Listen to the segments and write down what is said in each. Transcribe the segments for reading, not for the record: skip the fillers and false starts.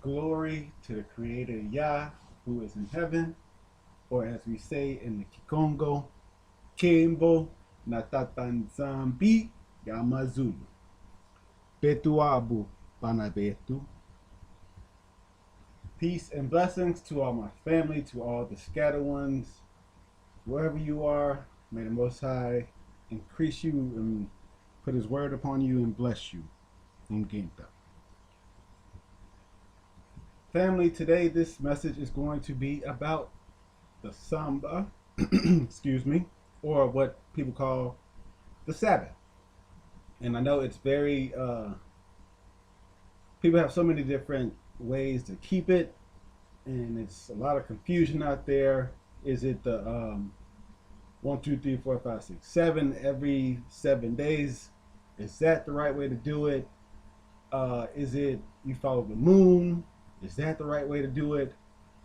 Glory to the Creator Yah, who is in heaven, or as we say in the Kikongo, Kembo Natatanzambi Yamazulu. Betuabu Banabetu. Peace and blessings to all my family, to all the scattered ones, wherever you are. May the Most High increase you and put His word upon you and bless you. Ngenta. Family, today this message is going to be about the Samba, excuse me, or what people call the Sabbath. And I know it's very, people have so many different ways to keep it, and it's a lot of confusion out there. Is it the 1, 2, 3, 4, 5, 6, 7 every 7 days? Is that the right way to do it? Is it you follow the moon? Is that the right way to do it?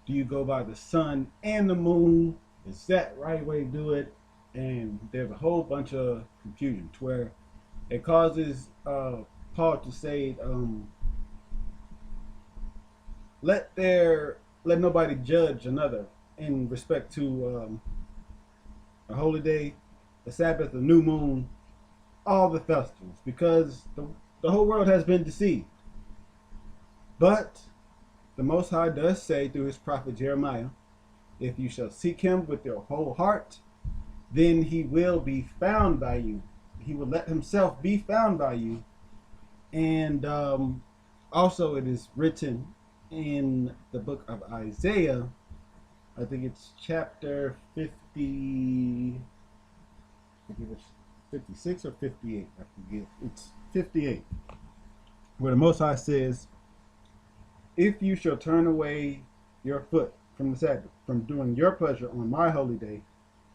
Do you go by the sun and the moon? Is that the right way to do it? And there's a whole bunch of confusion to where it causes Paul to say, let nobody judge another in respect to a holy day, the Sabbath, the new moon, all the festivals, because the whole world has been deceived. But the Most High does say through his prophet Jeremiah, if you shall seek him with your whole heart, then he will be found by you. He will let himself be found by you. And also it is written in the book of Isaiah, I think it's chapter 50, I think it was 56 or 58, I forget. It's 58, where the Most High says, if you shall turn away your foot from the Sabbath, from doing your pleasure on my holy day,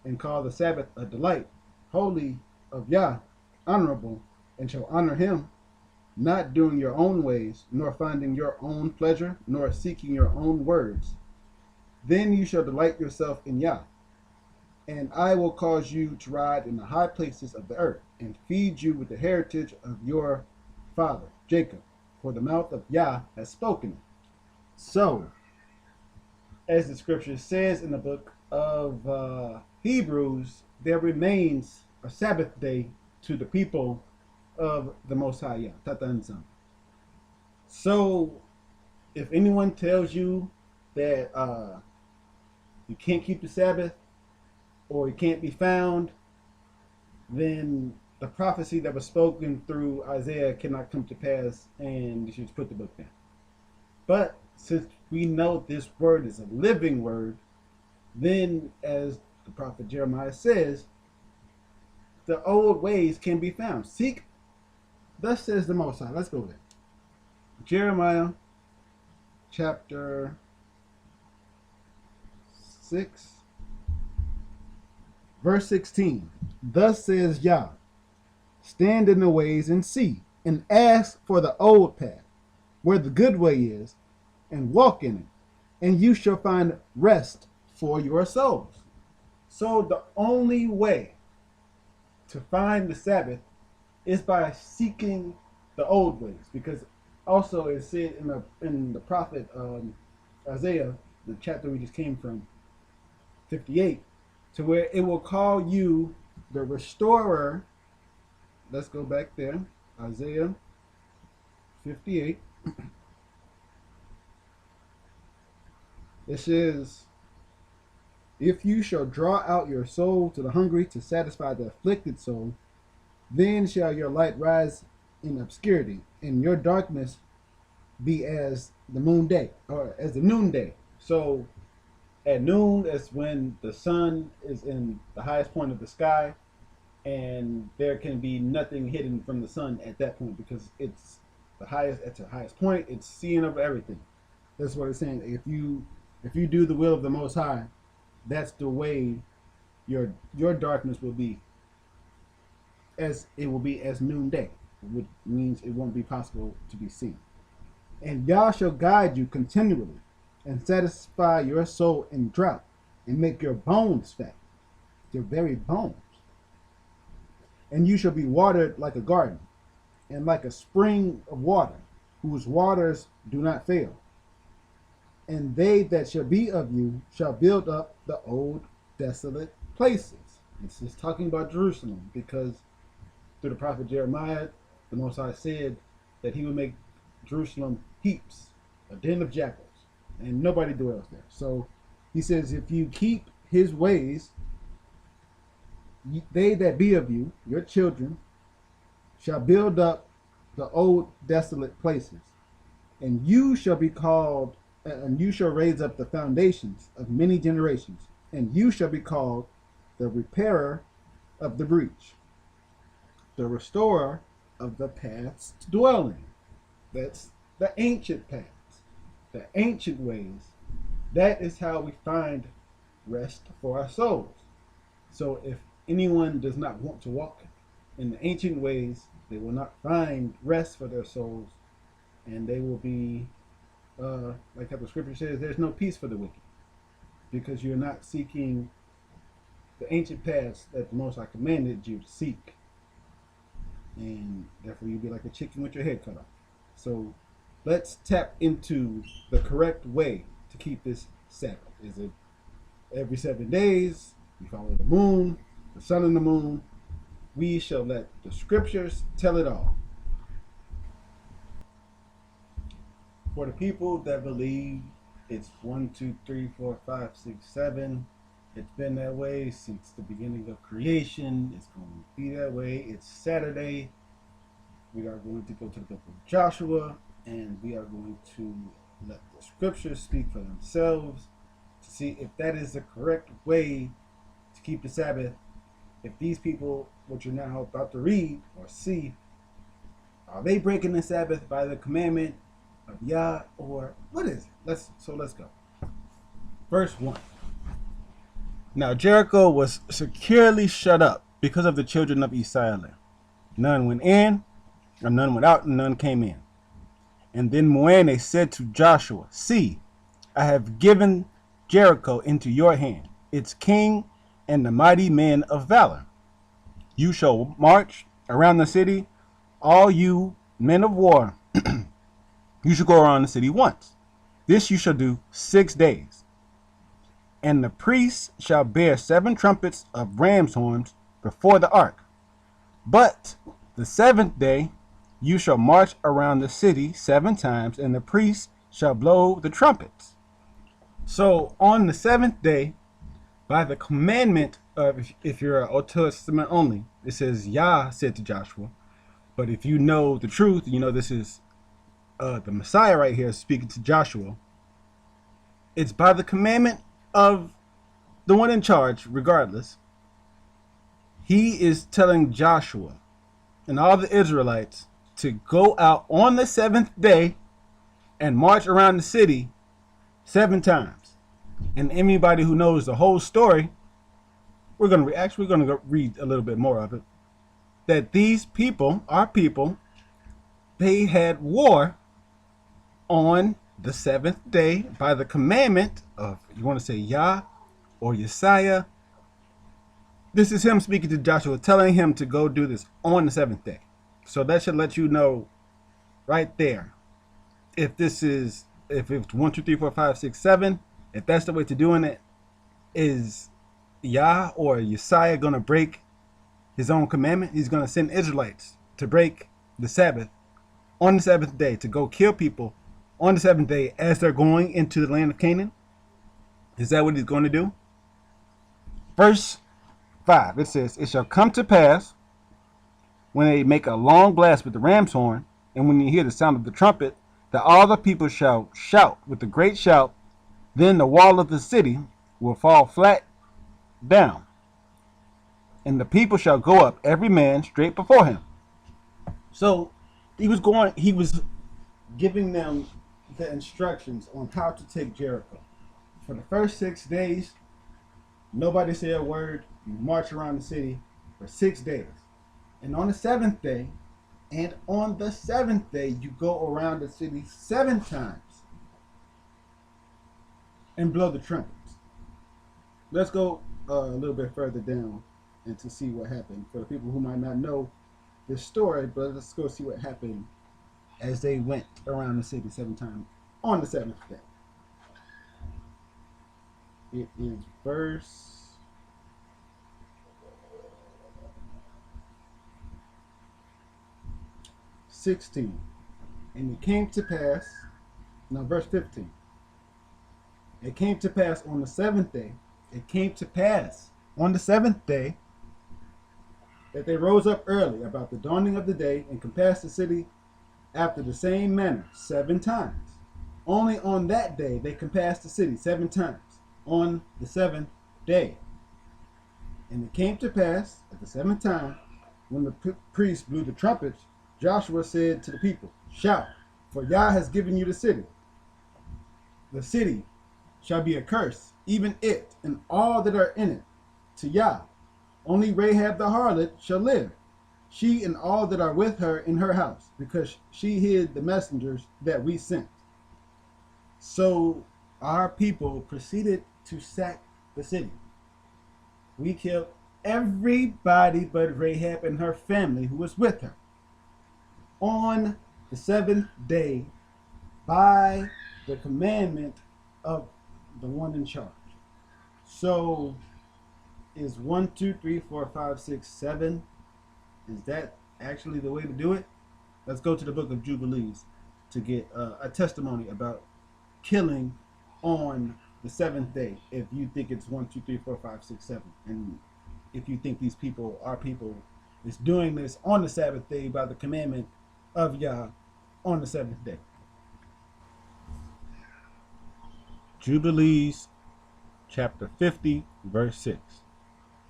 and call the Sabbath a delight, holy of Yah, honorable, and shall honor him, not doing your own ways, nor finding your own pleasure, nor seeking your own words, then you shall delight yourself in Yah. And I will cause you to ride in the high places of the earth, and feed you with the heritage of your father, Jacob, for the mouth of Yah has spoken it. So, as the scripture says in the book of Hebrews, there remains a Sabbath day to the people of the Most High Yah, Tatanzam. So, if anyone tells you that you can't keep the Sabbath or you can't be found, then the prophecy that was spoken through Isaiah cannot come to pass, and you should just put the book down. But since we know this word is a living word, then as the prophet Jeremiah says, the old ways can be found. Seek, thus says the Most High. Let's go there. Jeremiah chapter 6, verse 16. Thus says Yah, stand in the ways and see, and ask for the old path, where the good way is, and walk in it, and you shall find rest for your souls. So the only way to find the Sabbath is by seeking the old ways, because also it said in the prophet Isaiah, the chapter we just came from, 58, to where it will call you the restorer. Let's go back there, Isaiah 58. It says, if you shall draw out your soul to the hungry to satisfy the afflicted soul, then shall your light rise in obscurity, and your darkness be as the noonday, or as the noonday. So at noon is when the sun is in the highest point of the sky, and there can be nothing hidden from the sun at that point because it's the highest at the highest point. It's seeing over everything. That's what it's saying. If you do the will of the Most High, that's the way your darkness will be, as it will be as noonday, which means it won't be possible to be seen. And Yah shall guide you continually, and satisfy your soul in drought, and make your bones fat, your very bones. And you shall be watered like a garden, and like a spring of water, whose waters do not fail. And they that shall be of you shall build up the old desolate places. This is talking about Jerusalem, because through the prophet Jeremiah, the Most High said that he would make Jerusalem heaps, a den of jackals, and nobody dwells there. So he says, if you keep his ways, they that be of you, your children, shall build up the old desolate places, and you shall be called, and you shall raise up the foundations of many generations, and you shall be called the repairer of the breach, the restorer of the paths to dwell in. That's the ancient paths, the ancient ways. That is how we find rest for our souls. So if anyone does not want to walk in the ancient ways, they will not find rest for their souls, and they will be, like how the scripture says, there's no peace for the wicked, because you're not seeking the ancient paths that the Most High commanded you to seek, and therefore you'll be like a chicken with your head cut off. So let's tap into the correct way to keep this Sabbath. Is it every 7 days? We follow the moon, the sun, and the moon. We shall let the scriptures tell it all. For the people that believe it's 1, 2, 3, 4, 5, 6, 7, it's been that way since the beginning of creation. It's going to be that way. It's Saturday. We are going to go to the book of Joshua, and we are going to let the scriptures speak for themselves to see if that is the correct way to keep the Sabbath. If these people, what you're now about to read or see, are they breaking the Sabbath by the commandment of Yah, or what is it? Let's go. Verse 1. Now Jericho was securely shut up because of the children of Israel. None went in, and none went out, and none came in. And then Moane said to Joshua, see, I have given Jericho into your hand, its king and the mighty men of valor. You shall march around the city, all you men of war. You shall go around the city once. This you shall do 6 days. And the priests shall bear 7 trumpets of ram's horns before the ark. But the 7th day you shall march around the city 7 times, and the priests shall blow the trumpets. So on the 7th day, by the commandment of, if you're Old Testament only, it says Yah said to Joshua. But if you know the truth, you know this is the Messiah right here speaking to Joshua. It's by the commandment of the one in charge, regardless. He is telling Joshua and all the Israelites to go out on the 7th day and march around the city 7 times. And anybody who knows the whole story, we're going to read a little bit more of it. That these people, our people, they had war on the 7th day by the commandment of, you want to say Yah or Yesiah. This is him speaking to Joshua, telling him to go do this on the 7th day. So that should let you know right there if it's 1, 2, 3, 4, 5, 6, 7, if that's the way to doing it. Is Yah or Yesiah going to break his own commandment? He's going to send Israelites to break the Sabbath on the 7th day, to go kill people on the 7th day as they're going into the land of Canaan? Is that what he's going to do? Verse 5, it says, it shall come to pass when they make a long blast with the ram's horn, and when you hear the sound of the trumpet, that all the people shall shout with a great shout. Then the wall of the city will fall flat down, and the people shall go up, every man straight before him. So he was giving them the instructions on how to take Jericho. For the first 6 days, nobody said a word. You march around the city for 6 days. And on the 7th day, you go around the city 7 times and blow the trumpets. Let's go a little bit further down and to see what happened. For the people who might not know this story, but let's go see what happened as they went around the city 7 times on the 7th day. It is verse 16. And it came to pass, no, verse 15. It came to pass on the seventh day. It came to pass on the seventh day that they rose up early about the dawning of the day and compassed the city after the same manner 7 times. Only on that day they compassed the city 7 times, on the seventh day. And it came to pass at the seventh time, when the priest blew the trumpets, Joshua said to the people, "Shout, for Yah has given you the city. The city shall be a curse, even it and all that are in it, to Yah. Only Rahab the harlot shall live, she and all that are with her in her house, because she hid the messengers that we sent." So our people proceeded to sack the city. We killed everybody but Rahab and her family who was with her on the seventh day by the commandment of the one in charge. So is 1, 2, 3, 4, 5, 6, 7. Is that actually the way to do it? Let's go to the book of Jubilees to get a testimony about killing on the seventh day. If you think it's 1, 2, 3, 4, 5, 6, 7, and if you think these people, our people, is doing this on the Sabbath day by the commandment of Yah on the seventh day. Jubilees chapter 50, verse 6.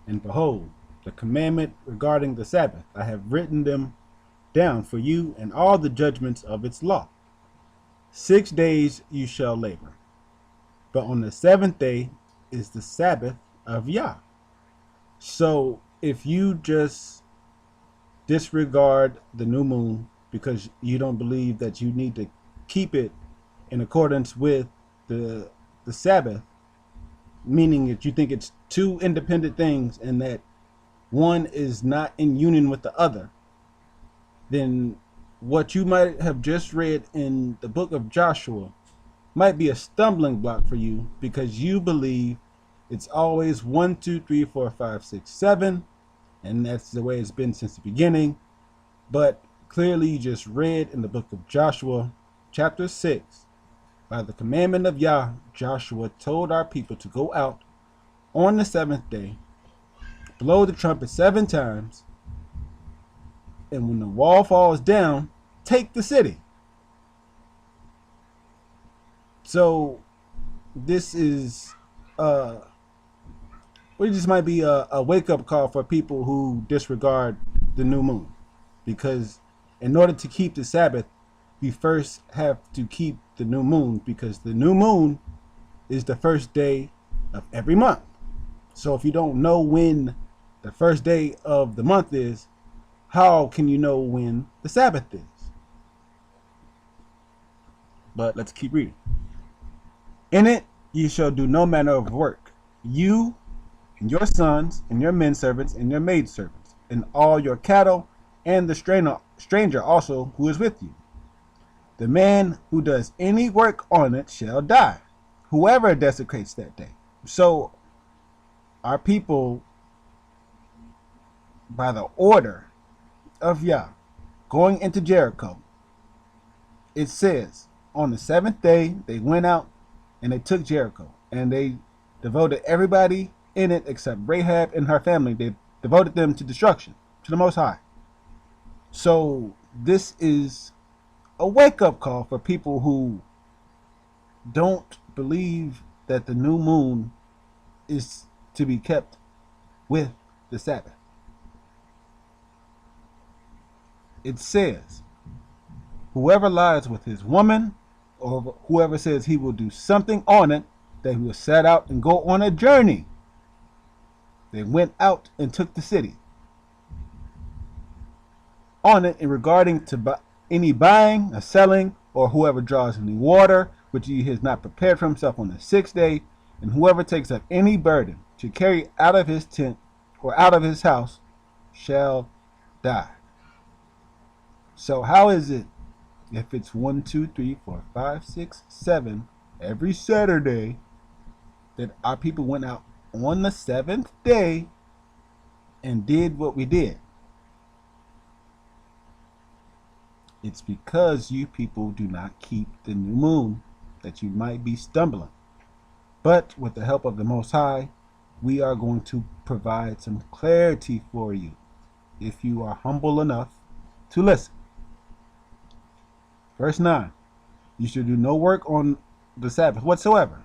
And behold, the commandment regarding the Sabbath, I have written them down for you and all the judgments of its law. 6 days you shall labor, but on the seventh day is the Sabbath of Yah. So if you just disregard the new moon because you don't believe that you need to keep it in accordance with the Sabbath, meaning that you think it's two independent things and that one is not in union with the other, then what you might have just read in the book of Joshua might be a stumbling block for you because you believe it's always 1, 2, 3, 4, 5, 6, 7, and that's the way it's been since the beginning. But clearly you just read in the book of Joshua chapter 6, by the commandment of Yah, Joshua told our people to go out on the seventh day, blow the trumpet 7 times, and when the wall falls down, take the city. So this is this might be a wake-up call for people who disregard the new moon, because in order to keep the Sabbath, we first have to keep the new moon, because the new moon is the first day of every month. So if you don't know when the first day of the month is, how can you know when the Sabbath is? But let's keep reading. In it you shall do no manner of work, you and your sons and your men servants and your maid servants, and all your cattle, and the stranger also who is with you. The man who does any work on it shall die, whoever desecrates that day. So our people, by the order of Yah, going into Jericho, it says on the seventh day they went out and they took Jericho, and they devoted everybody in it except Rahab and her family. They devoted them to destruction, to the Most High. So this is a wake-up call for people who don't believe that the new moon is to be kept with the Sabbath. It says, whoever lies with his woman, or whoever says he will do something on it, they will set out and go on a journey. They went out and took the city. On it, in regarding to any buying or selling, or whoever draws any water, which he has not prepared for himself on the sixth day, and whoever takes up any burden to carry out of his tent or out of his house shall die. So how is it if it's 1, 2, 3, 4, 5, 6, 7 every Saturday that our people went out on the seventh day and did what we did? It's because you people do not keep the new moon that you might be stumbling. But with the help of the Most High, we are going to provide some clarity for you if you are humble enough to listen. Verse 9, you should do no work on the Sabbath whatsoever,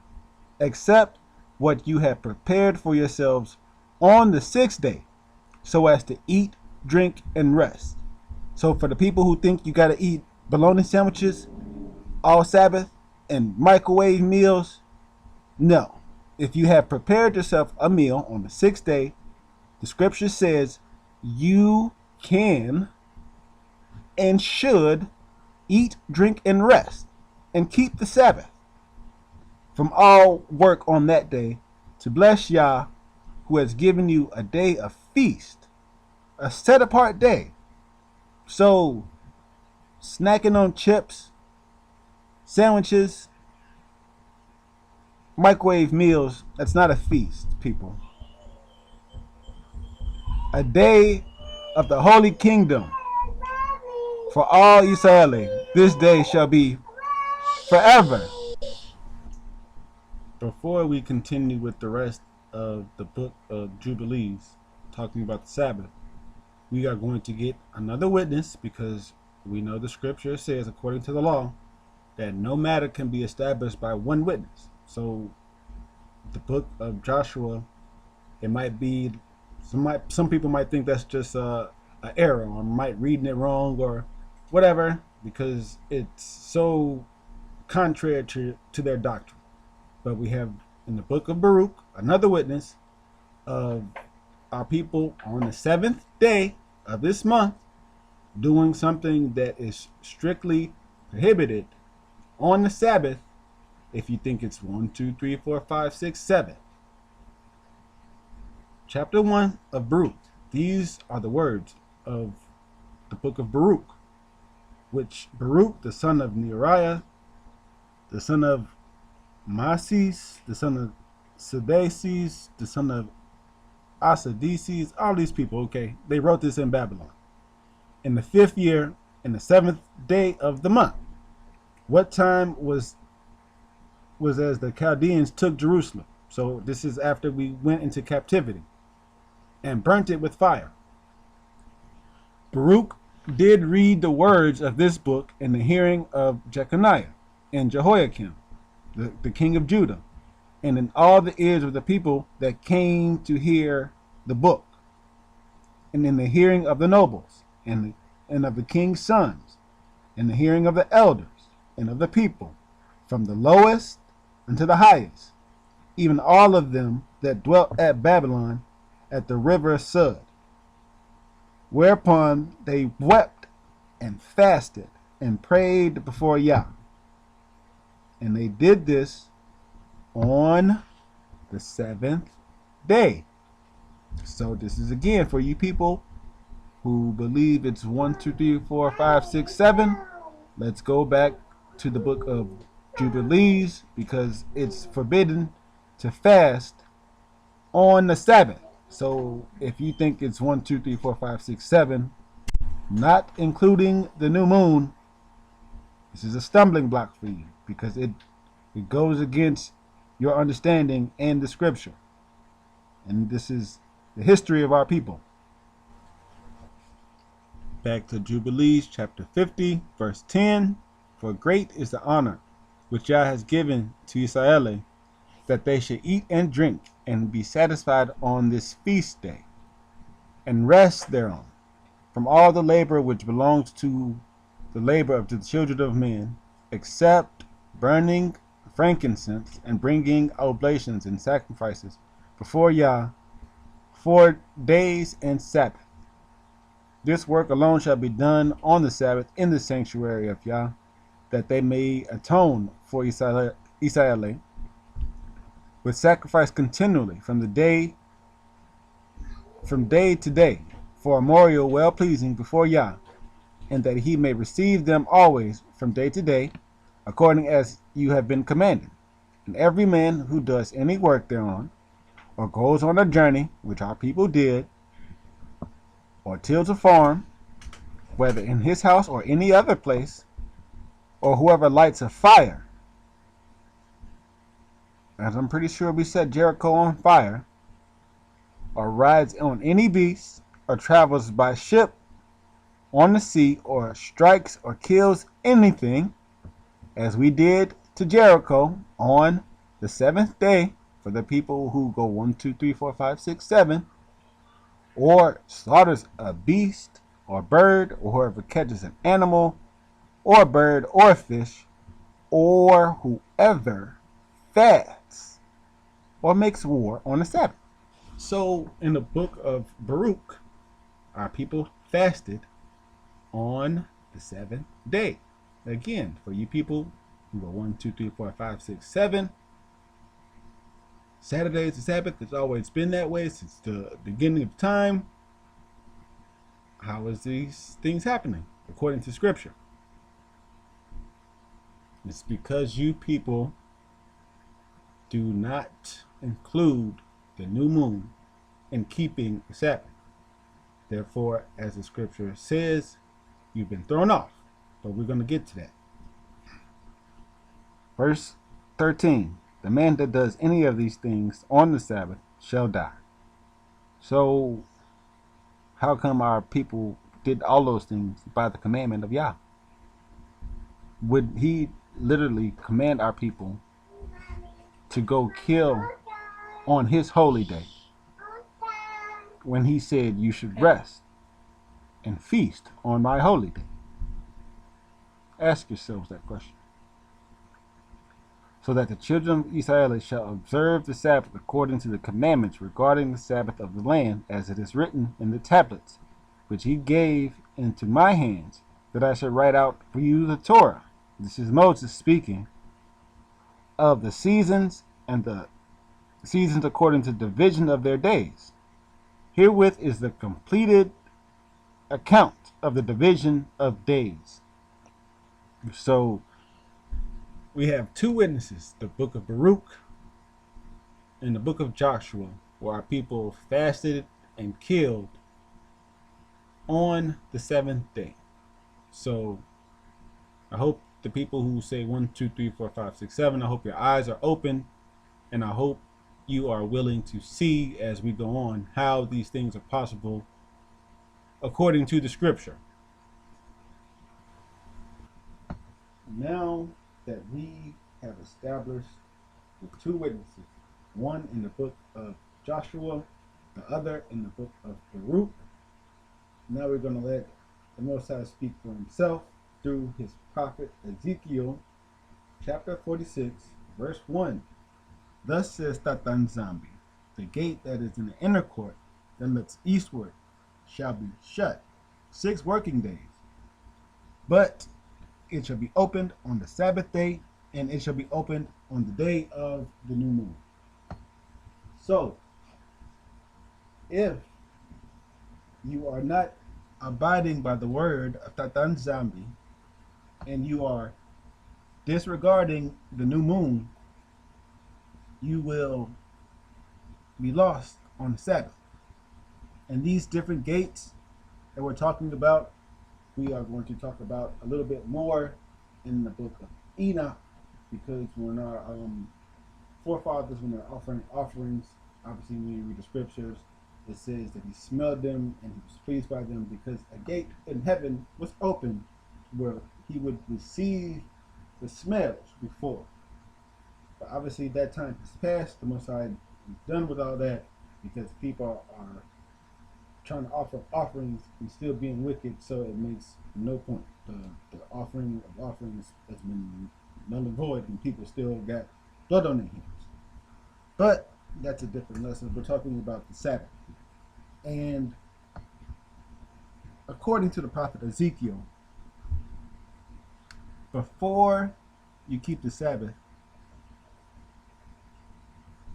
except what you have prepared for yourselves on the sixth day, so as to eat, drink, and rest. So for the people who think you got to eat bologna sandwiches all Sabbath and microwave meals, no. If you have prepared yourself a meal on the sixth day, the scripture says you can and should eat, drink, and rest, and keep the Sabbath from all work on that day, to bless Yah, who has given you a day of feast, a set apart day. So snacking on chips, sandwiches, microwave meals, that's not a feast, people. A day of the holy kingdom for all Israeli. This day shall be forever. Before we continue with the rest of the book of Jubilees, talking about the Sabbath, we are going to get another witness, because we know the scripture says, according to the law, that no matter can be established by one witness. So the book of Joshua, it might be, some people might think that's just an error, or might reading it wrong or whatever, because it's so contrary to their doctrine. But we have in the book of Baruch another witness of our people on the seventh day of this month doing something that is strictly prohibited on the Sabbath. If you think it's 1, 2, 3, 4, 5, 6, 7. Chapter 1 of Baruch. These are the words of the book of Baruch, which Baruch, the son of Neriah, the son of Masis, the son of Sedesis, the son of Asadesis, all these people, okay, they wrote this in Babylon. In the 5th year, in the 7th day of the month. What time was as the Chaldeans took Jerusalem. So this is after we went into captivity and burnt it with fire. Baruch did read the words of this book in the hearing of Jeconiah and Jehoiakim, the king of Judah, and in all the ears of the people that came to hear the book, and in the hearing of the nobles, and of the king's sons, in the hearing of the elders, and of the people, from the lowest unto the highest, even all of them that dwelt at Babylon at the river Sud. Whereupon they wept and fasted and prayed before Yah. And they did this on the 7th day. So this is again for you people who believe it's 1, 2, 3, 4, 5, 6, 7. Let's go back to the book of Jubilees, because it's forbidden to fast on the Sabbath. So if you think it's 1, 2, 3, 4, 5, 6, 7, not including the new moon, this is a stumbling block for you, because it goes against your understanding and the scripture. And this is the history of our people. Back to Jubilees chapter 50, verse 10. For great is the honor which Yah has given to Israel, that they should eat and drink and be satisfied on this feast day, and rest thereon, from all the labor which belongs to the labor of the children of men, except burning frankincense and bringing oblations and sacrifices before Yah 4 days and Sabbath. This work alone shall be done on the Sabbath in the sanctuary of Yah, that they may atone for Israel with sacrifice continually from day to day, for a memorial well pleasing before Yah, and that he may receive them always from day to day, according as you have been commanded. And every man who does any work thereon, or goes on a journey, which our people did, or tills a farm, whether in his house or any other place, or whoever lights a fire, as I'm pretty sure we set Jericho on fire, or rides on any beast, or travels by ship on the sea, or strikes or kills anything, as we did to Jericho on the seventh day, for the people who go 1, 2, 3, 4, 5, 6, 7, or slaughters a beast or bird, or whoever catches an animal or a bird or a fish, or whoever fasts or makes war on the Sabbath. So in the book of Baruch, our people fasted on the seventh day. Again, for you people who go 1, 2, 3, 4, 5, 6, 7, Saturday is the Sabbath. It's always been that way since the beginning of time. How is these things happening according to Scripture? It's because you people do not include the new moon in keeping the Sabbath. Therefore, as the Scripture says, you've been thrown off. But we're going to get to that. Verse 13. The man that does any of these things on the Sabbath shall die. So, how come our people did all those things by the commandment of Yah? Would he literally command our people to go kill on his holy day when he said you should rest and feast on my holy day? Ask yourselves that question. So that the children of Israel shall observe the Sabbath according to the commandments regarding the Sabbath of the land, as it is written in the tablets, which he gave into my hands, that I should write out for you the Torah. This is Moses speaking of the seasons, and the seasons according to division of their days. Herewith is the completed account of the division of days. So we have two witnesses, the book of Baruch and the book of Joshua, where our people fasted and killed on the seventh day. So I hope the people who say 1, 2, 3, 4, 5, 6, 7, I hope your eyes are open, and I hope you are willing to see as we go on how these things are possible according to the Scripture. Now that we have established with two witnesses, one in the book of Joshua, the other in the book of Baruch, now we're going to let the Most High speak for himself through his prophet Ezekiel, chapter 46, verse 1. Thus says Tatan Zambi, the gate that is in the inner court that looks eastward shall be shut 6 working days, but it shall be opened on the Sabbath day, and it shall be opened on the day of the new moon. So, if you are not abiding by the word of Tatan Zambi, and you are disregarding the new moon, you will be lost on the Sabbath. And these different gates that we're talking about, we are going to talk about a little bit more in the book of Enoch, because when our forefathers, when they're offering offerings, obviously when you read the scriptures, it says that he smelled them and he was pleased by them, because a gate in heaven was open where he would receive the smells before. But obviously that time has passed. The Most High is done with all that, because people are trying to offer offerings and still being wicked, so it makes no point. The offering of offerings has been null and void, and people still got blood on their hands. But that's a different lesson. We're talking about the Sabbath. And according to the prophet Ezekiel, before you keep the Sabbath,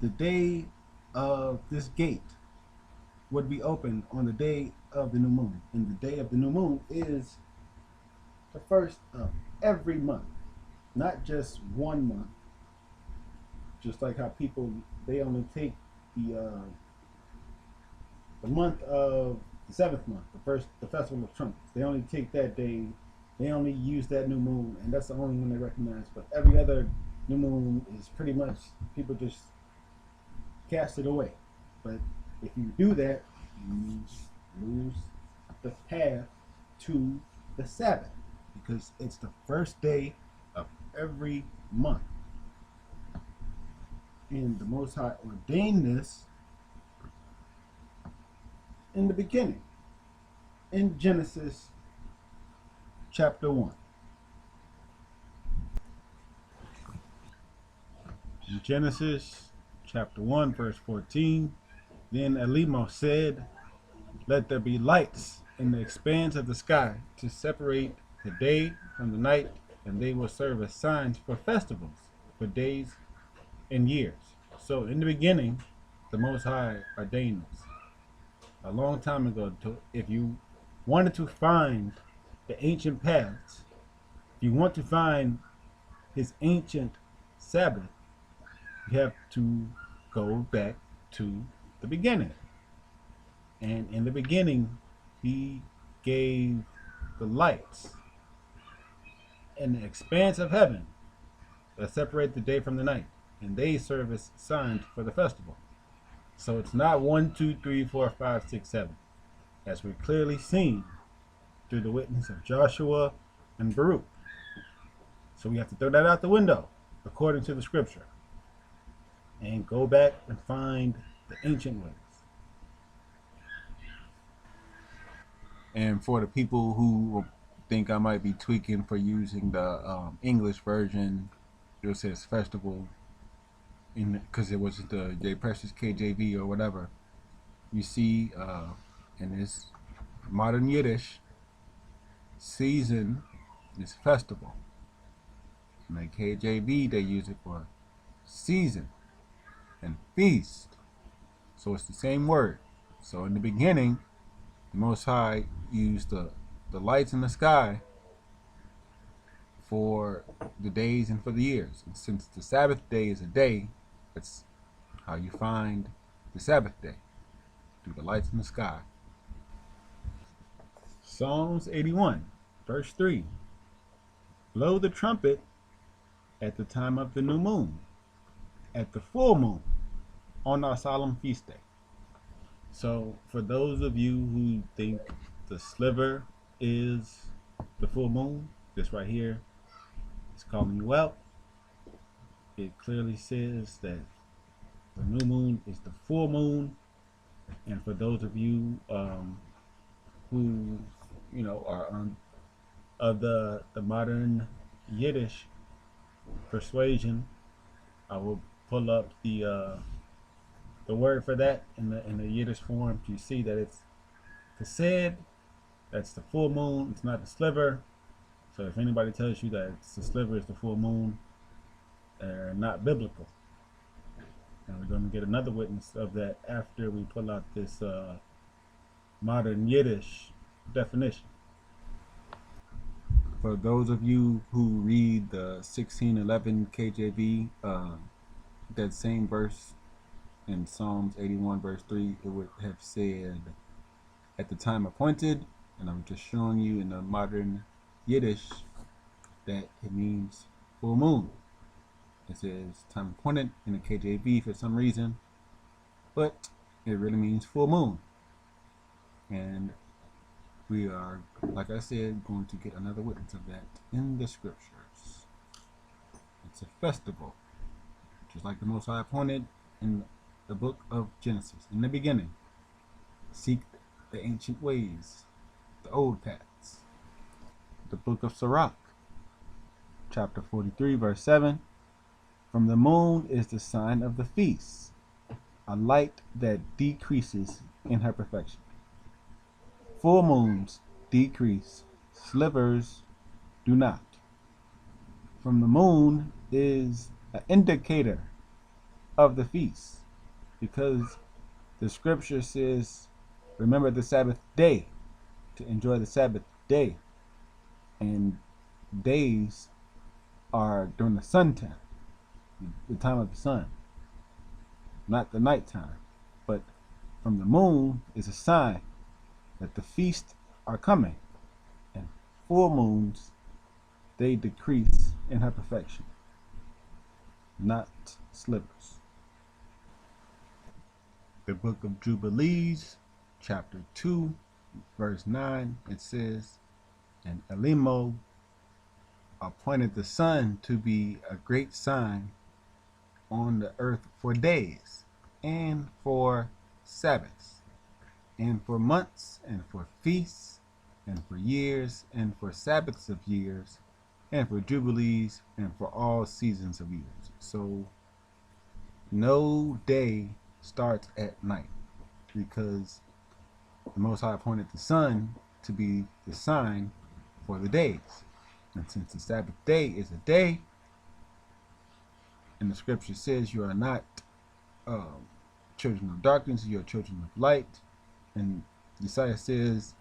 the day of this gate would be opened on the day of the new moon. And the day of the new moon is the first of every month, not just one month, Just like how people, they only take the month of the seventh month, the festival of trumpets. They only take that day. They only use that new moon, and that's the only one they recognize. But every other new moon is pretty much, people just cast it away. But if you do that, you lose the path to the Sabbath, because it's the first day of every month. And the Most High ordained this in the beginning, in Genesis chapter 1. In Genesis chapter 1, verse 14, then Elimo said, "Let there be lights in the expanse of the sky to separate the day from the night, and they will serve as signs for festivals, for days and years." So in the beginning, the Most High ordained this a long time ago. If you wanted to find the ancient paths, if you want to find his ancient Sabbath, you have to go back to the beginning. And in the beginning, he gave the lights in the expanse of heaven that separate the day from the night, and they serve as signs for the festival. So it's not 1, 2, 3, 4, 5, 6, 7, as we're clearly seen through the witness of Joshua and Baruch. So we have to throw that out the window according to the scripture and go back and find the ancient ways. And for the people who think I might be tweaking for using the English version, it says festival, because it was the J Precious KJV or whatever. You see in this modern Yiddish, season is festival. In the KJV, they use it for season and feast. So it's the same word. So in the beginning, the Most High used the lights in the sky for the days and for the years. And since the Sabbath day is a day, that's how you find the Sabbath day, through the lights in the sky. Psalms 81, verse 3. Blow the trumpet at the time of the new moon, at the full moon, on our solemn feast day. So for those of you who think the sliver is the full moon, this right here is calling you out. It clearly says that the new moon is the full moon. And for those of you who are of the modern Yiddish persuasion, I will pull up the word for that in the Yiddish form to see that it's chesed. That's the full moon. It's not the sliver. So if anybody tells you that it's the sliver is the full moon, they're not biblical. And we're going to get another witness of that after we pull out this modern Yiddish definition. For those of you who read the 1611 KJV, that same verse in Psalms 81 verse 3, it would have said, "At the time appointed," and I'm just showing you in the modern Yiddish that it means full moon. It says time appointed in the KJV for some reason, but it really means full moon. And we are, like I said, going to get another witness of that in the scriptures. It's a festival, just like the Most High appointed in the book of Genesis. In the beginning, seek the ancient ways, the old paths. The book of Sirach, chapter 43, verse 7. From the moon is the sign of the feast, a light that decreases in her perfection. Full moons decrease, slivers do not. From the moon is an indicator of the feast, because the scripture says, remember the Sabbath day, to enjoy the Sabbath day. And days are during the sun time. the time of the sun, not the nighttime. But from the moon is a sign that the feasts are coming, and full moons, they decrease in her perfection, not slivers. The book of Jubilees, chapter 2, verse 9, it says, and Elimo appointed the sun to be a great sign on the earth for days, and for Sabbaths, and for months, and for feasts, and for years, and for Sabbaths of years, and for jubilees, and for all seasons of years. So no day starts at night, because the Most High appointed the sun to be the sign for the days. And since the Sabbath day is a day, and the scripture says you are not children of darkness, you are children of light. And Isaiah says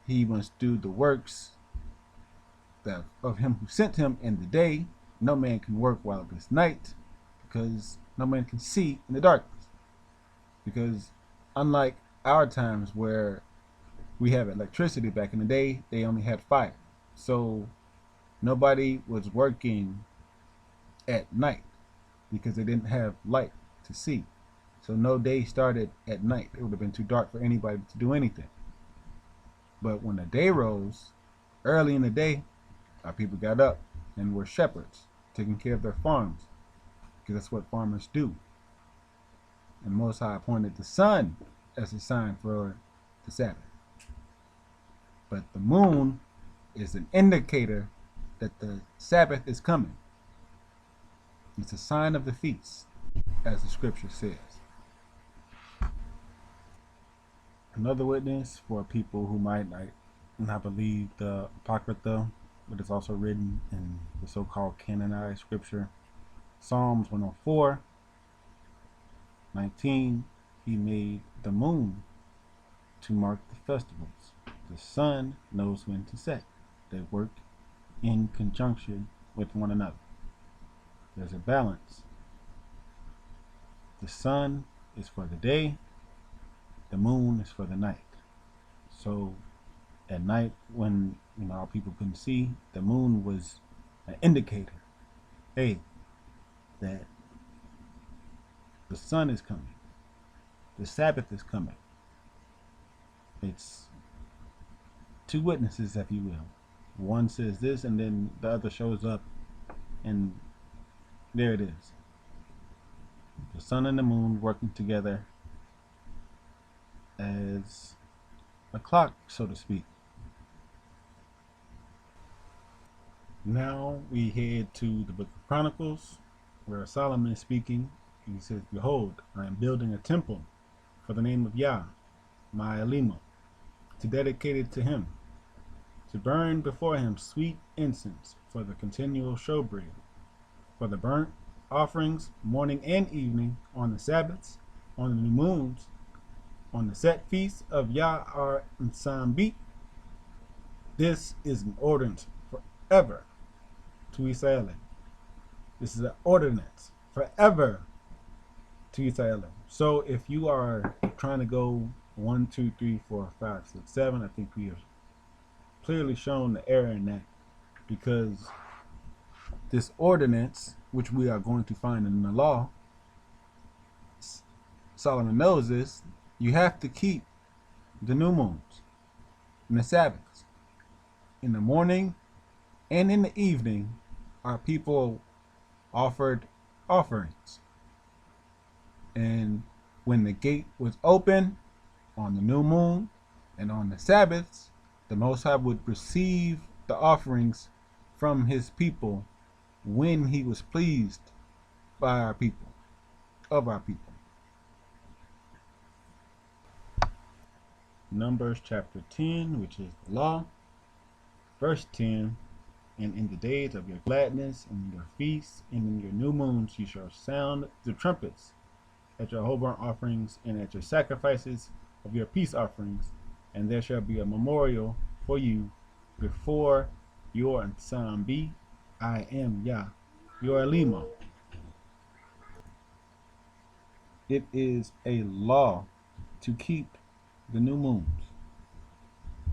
he must do the works that of him who sent him in the day. No man can work while it is night, because no man can see in the darkness. Because unlike our times where we have electricity, back in the day, they only had fire. So nobody was working at night because they didn't have light to see. So no day started at night. It would have been too dark for anybody to do anything. But when the day rose, early in the day, our people got up and were shepherds, taking care of their farms, because that's what farmers do. And Most High appointed the sun as a sign for the Sabbath. But the moon is an indicator that the Sabbath is coming. It's a sign of the feast, as the scripture says. Another witness for people who might not believe the Apocrypha, but it's also written in the so-called canonized scripture, Psalms 104:19. He made the moon to mark the festivals. The sun knows when to set. They work in conjunction with one another. There's a balance. The sun is for the day, the moon is for the night. So at night, when our people couldn't see, the moon was an indicator, hey, that the sun is coming, the Sabbath is coming. It's two witnesses, if you will. One says this, and then the other shows up, and there it is. The sun and the moon working together as a clock, so to speak. Now we head to the book of Chronicles, where Solomon is speaking. He says, behold, I am building a temple for the name of Yah, my Elimo, to dedicate it to him, to burn before him sweet incense for the continual showbread, for the burnt offerings morning and evening, on the Sabbaths, on the new moons, on the set feasts of Yah Ar and Sambit. This is an ordinance forever to Israel. This is an ordinance forever to Israel. So if you are trying to go 1, 2, 3, 4, 5, 6, 7, I think we have clearly shown the error in that, because this ordinance, which we are going to find in the law, Solomon knows this, you have to keep the new moons and the Sabbaths. In the morning and in the evening, our people offered offerings. And when the gate was open on the new moon and on the Sabbaths, the Most High would receive the offerings from his people when he was pleased by our people, of our people. Numbers chapter 10, which is the law, verse 10. And in the days of your gladness, and in your feasts, and in your new moons, you shall sound the trumpets at your whole burnt offerings, and at your sacrifices of your peace offerings, and there shall be a memorial for you before your Sambi. I am Yah, your Elimo. it is a law to keep the new moons.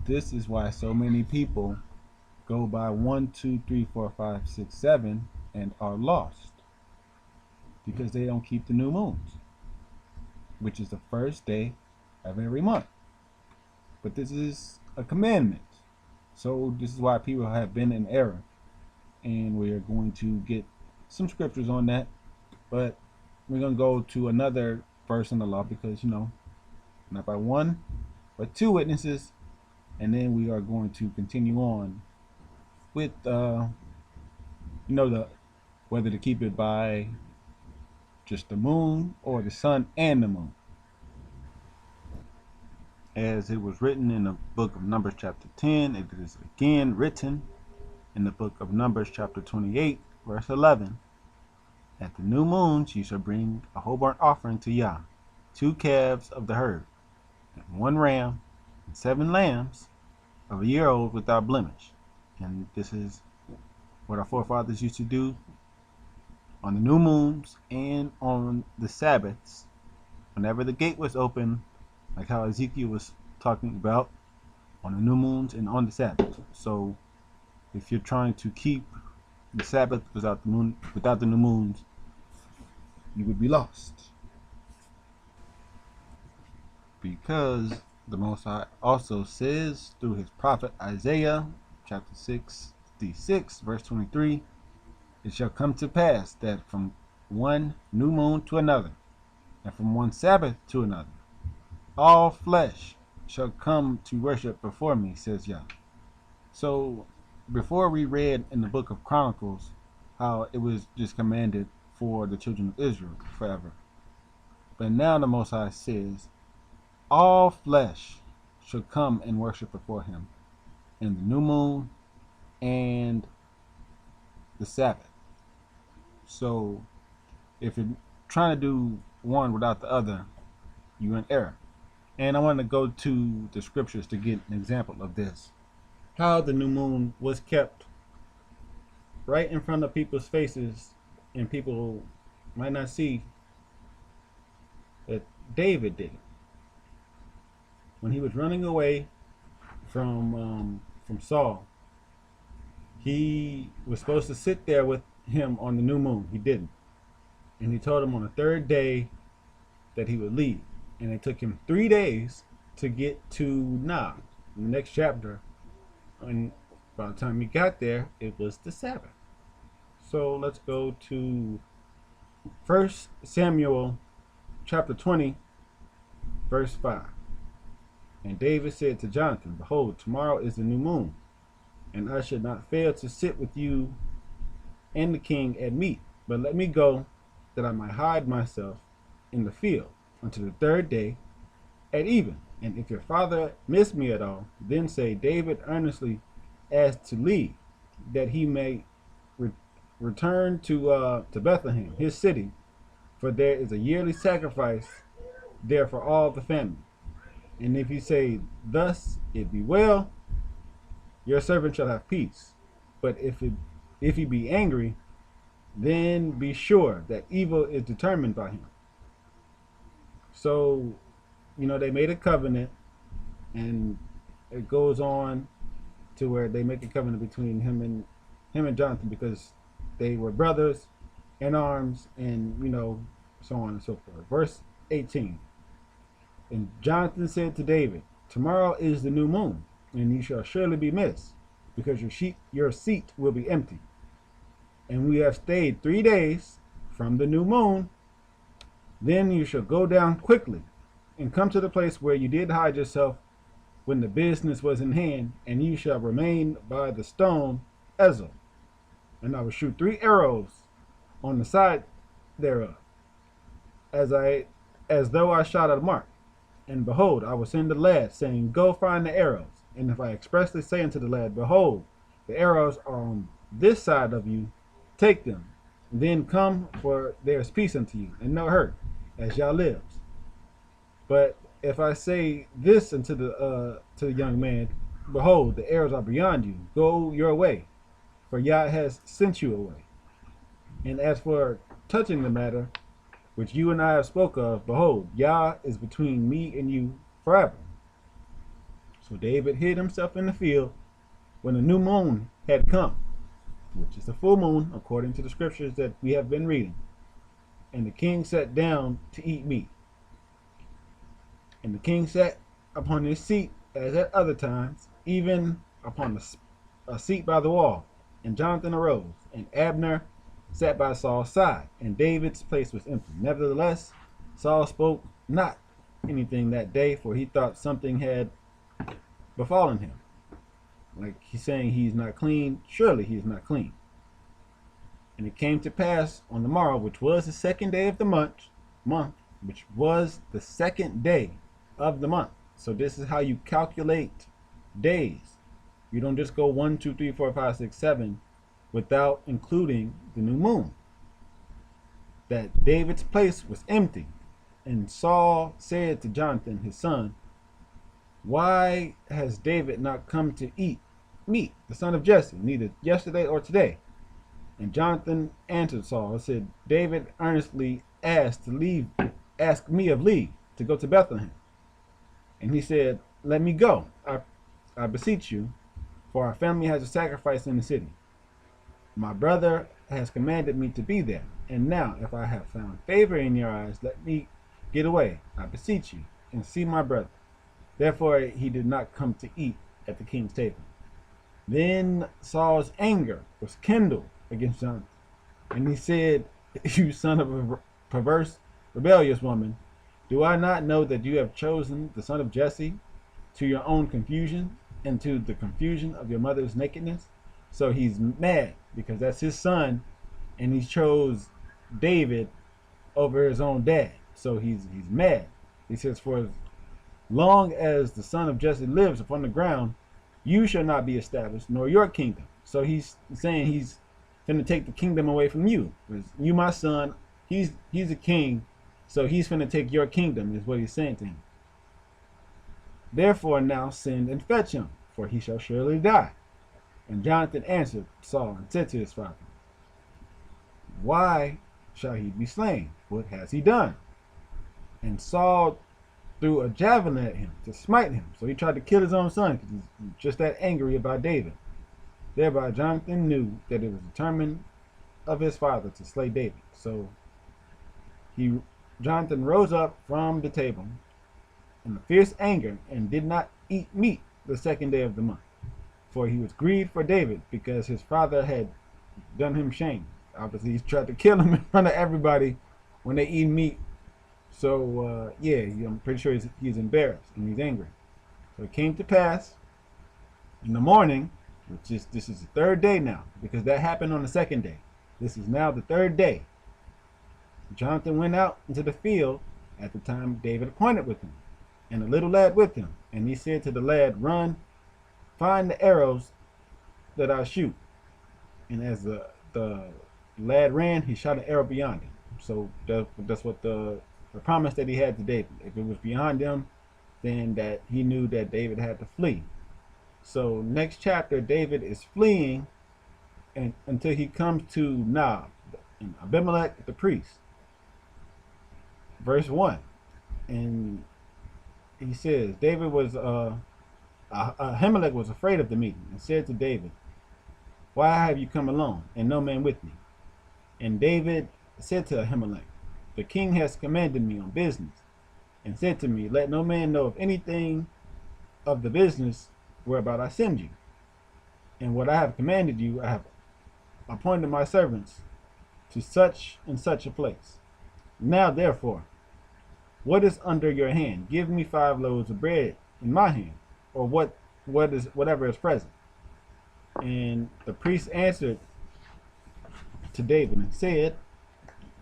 This is why so many people go by 1, 2, 3, 4, 5, 6, 7 and are lost because they don't keep the new moons, which is the first day of every month. But this is a commandment. So this is why people have been in error. And we're going to get some scriptures on that. But we're going to go to another verse in the law because, not by one, but two witnesses. And then we are going to continue on with, the whether to keep it by just the moon or the sun and the moon. As it was written in the book of Numbers chapter 10, it is again written in the book of Numbers chapter 28, verse 11. At the new moons you shall bring a whole burnt offering to Yah, 2 calves of the herd, and 1 ram, and 7 lambs of a year old without blemish. And this is what our forefathers used to do on the new moons and on the Sabbaths. Whenever the gate was open, like how Ezekiel was talking about, on the new moons and on the Sabbath. So if you're trying to keep the Sabbath without the new moons, you would be lost. Because the Most High also says through his prophet Isaiah, chapter 66, verse 23, it shall come to pass that from one new moon to another, and from one Sabbath to another, all flesh shall come to worship before me, says Yah. So before we read in the book of Chronicles how it was just commanded for the children of Israel forever. But now the Most High says, all flesh shall come and worship before him in the new moon and the Sabbath. So if you're trying to do one without the other, you're in error. And I want to go to the scriptures to get an example of this. How the new moon was kept right in front of people's faces, and people might not see that David did it. When he was running away from Saul, he was supposed to sit there with him on the new moon. He didn't. And he told him on the 3rd day that he would leave. And it took him 3 days to get to Nah, in the next chapter. And by the time he got there, it was the Sabbath. So let's go to 1 Samuel chapter 20, verse 5. And David said to Jonathan, behold, tomorrow is the new moon, and I should not fail to sit with you and the king at meat. But let me go, that I might hide myself in the field until the 3rd day at even. And if your father miss me at all, then say, David earnestly asked to leave, that he may return to Bethlehem, his city, for there is a yearly sacrifice there for all the family. And if you say, thus it be well, your servant shall have peace. But if he be angry, then be sure that evil is determined by him. So, they made a covenant, and it goes on to where they make a covenant between him and Jonathan, because they were brothers in arms, and so on and so forth. Verse 18. And Jonathan said to David, tomorrow is the new moon, and you shall surely be missed, because your seat will be empty. And we have stayed 3 days from the new moon. Then you shall go down quickly and come to the place where you did hide yourself when the business was in hand, and you shall remain by the stone Ezel. And I will shoot 3 arrows on the side thereof, as though I shot at a mark. And behold, I will send a lad, saying, go find the arrows. And if I expressly say unto the lad, behold, the arrows are on this side of you, take them, and then come, for there is peace unto you, and no hurt, as Yah lives. But if I say this unto the young man, behold, the arrows are beyond you, go your way, for Yah has sent you away. And as for touching the matter which you and I have spoke of, behold, Yah is between me and you forever. So David hid himself in the field when the new moon had come, which is the full moon, according to the scriptures that we have been reading. And the king sat down to eat meat. And the king sat upon his seat as at other times, even upon a seat by the wall. And Jonathan arose, and Abner sat by Saul's side, and David's place was empty. Nevertheless, Saul spoke not anything that day, for he thought something had befallen him. Like he's saying he's not clean. Surely he is not clean. And it came to pass on the morrow, which was the second day of the month, which was the second day of the month. So this is how you calculate days. You don't just go 1, 2, 3, 4, 5, 6, 7 without including the new moon. That David's place was empty. And Saul said to Jonathan, his son, why has David not come to eat meat, the son of Jesse, neither yesterday or today? And Jonathan answered Saul and said, David earnestly asked me of leave to go to Bethlehem. And he said, let me go, I beseech you, for our family has a sacrifice in the city. My brother has commanded me to be there. And now, if I have found favor in your eyes, let me get away, I beseech you, and see my brother. Therefore he did not come to eat at the king's table. Then Saul's anger was kindled against Jonathan. And he said, you son of a perverse, rebellious woman, do I not know that you have chosen the son of Jesse to your own confusion and to the confusion of your mother's nakedness? So he's mad because that's his son, and he chose David over his own dad. So he's mad. He says, for as long as the son of Jesse lives upon the ground, you shall not be established, nor your kingdom. So he's saying he's finna take the kingdom away from you. You, my son, he's a king, so he's finna take your kingdom, is what he's saying to him. Therefore now send and fetch him, for he shall surely die. And Jonathan answered Saul and said to his father, why shall he be slain? What has he done? And Saul threw a javelin at him to smite him. So he tried to kill his own son because he's just that angry about David. Thereby Jonathan knew that it was determined of his father to slay David. So Jonathan rose up from the table in a fierce anger and did not eat meat the second day of the month. For he was grieved for David because his father had done him shame. Obviously he's tried to kill him in front of everybody when they eat meat. So yeah, I'm pretty sure he's embarrassed and he's angry. So it came to pass in the morning, this is the third day now, because that happened on the second day. This is now the third day. Jonathan went out into the field at the time David appointed with him, and a little lad with him. And he said to the lad, run, find the arrows that I shoot. And as the lad ran, he shot an arrow beyond him. So that's what the promise that he had to David. If it was beyond him, then that he knew that David had to flee. So next chapter, David is fleeing and until he comes to Nob, and Abimelech the priest. Verse 1. And he says, Ahimelech was afraid of the meeting and said to David, why have you come alone and no man with me? And David said to Ahimelech, the king has commanded me on business and said to me, let no man know of anything of the business whereabout I send you. And what I have commanded you, I have appointed my servants to such and such a place. Now therefore, what is under your hand? Give me 5 loaves of bread in my hand, or whatever is present. And the priest answered to David and said,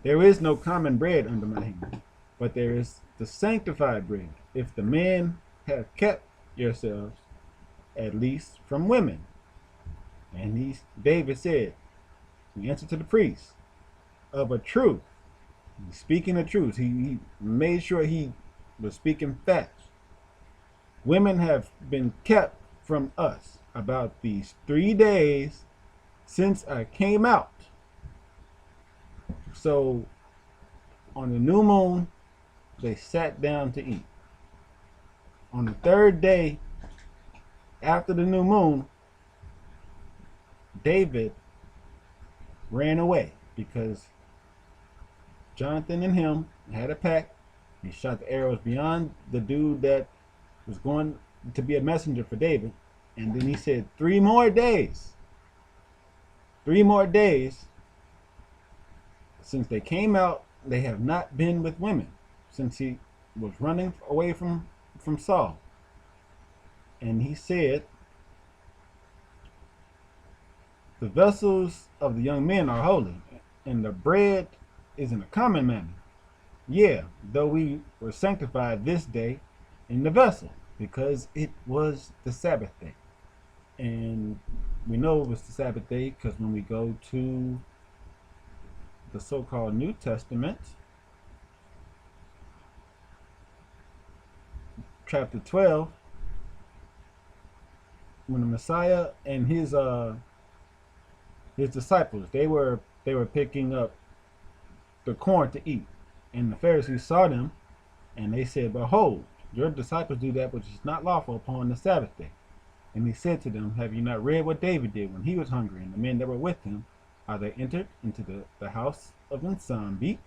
there is no common bread under my hand, but there is the sanctified bread, if the men have kept yourselves at least from women. And David said, he answered to the priest, of a truth, he's speaking the truth. He made sure he was speaking facts. Women have been kept from us about these 3 days since I came out. So On the new moon, they sat down to eat. On the third day after the new moon, David ran away because Jonathan and him had a pact. He shot the arrows beyond the dude that was going to be a messenger for David. And then he said, 3 more days. 3 more days. Since they came out, they have not been with women. Since he was running away from Saul. And he said, the vessels of the young men are holy, and the bread is in a common manner. Yeah, though we were sanctified this day in the vessel, because it was the Sabbath day. And we know it was the Sabbath day because when we go to the so-called New Testament, chapter 12, when the Messiah and his disciples, they were picking up the corn to eat, and the Pharisees saw them, and they said, behold, your disciples do that which is not lawful upon the Sabbath day. And he said to them, have you not read what David did when he was hungry, and the men that were with him, how they entered into the house of Ensambi,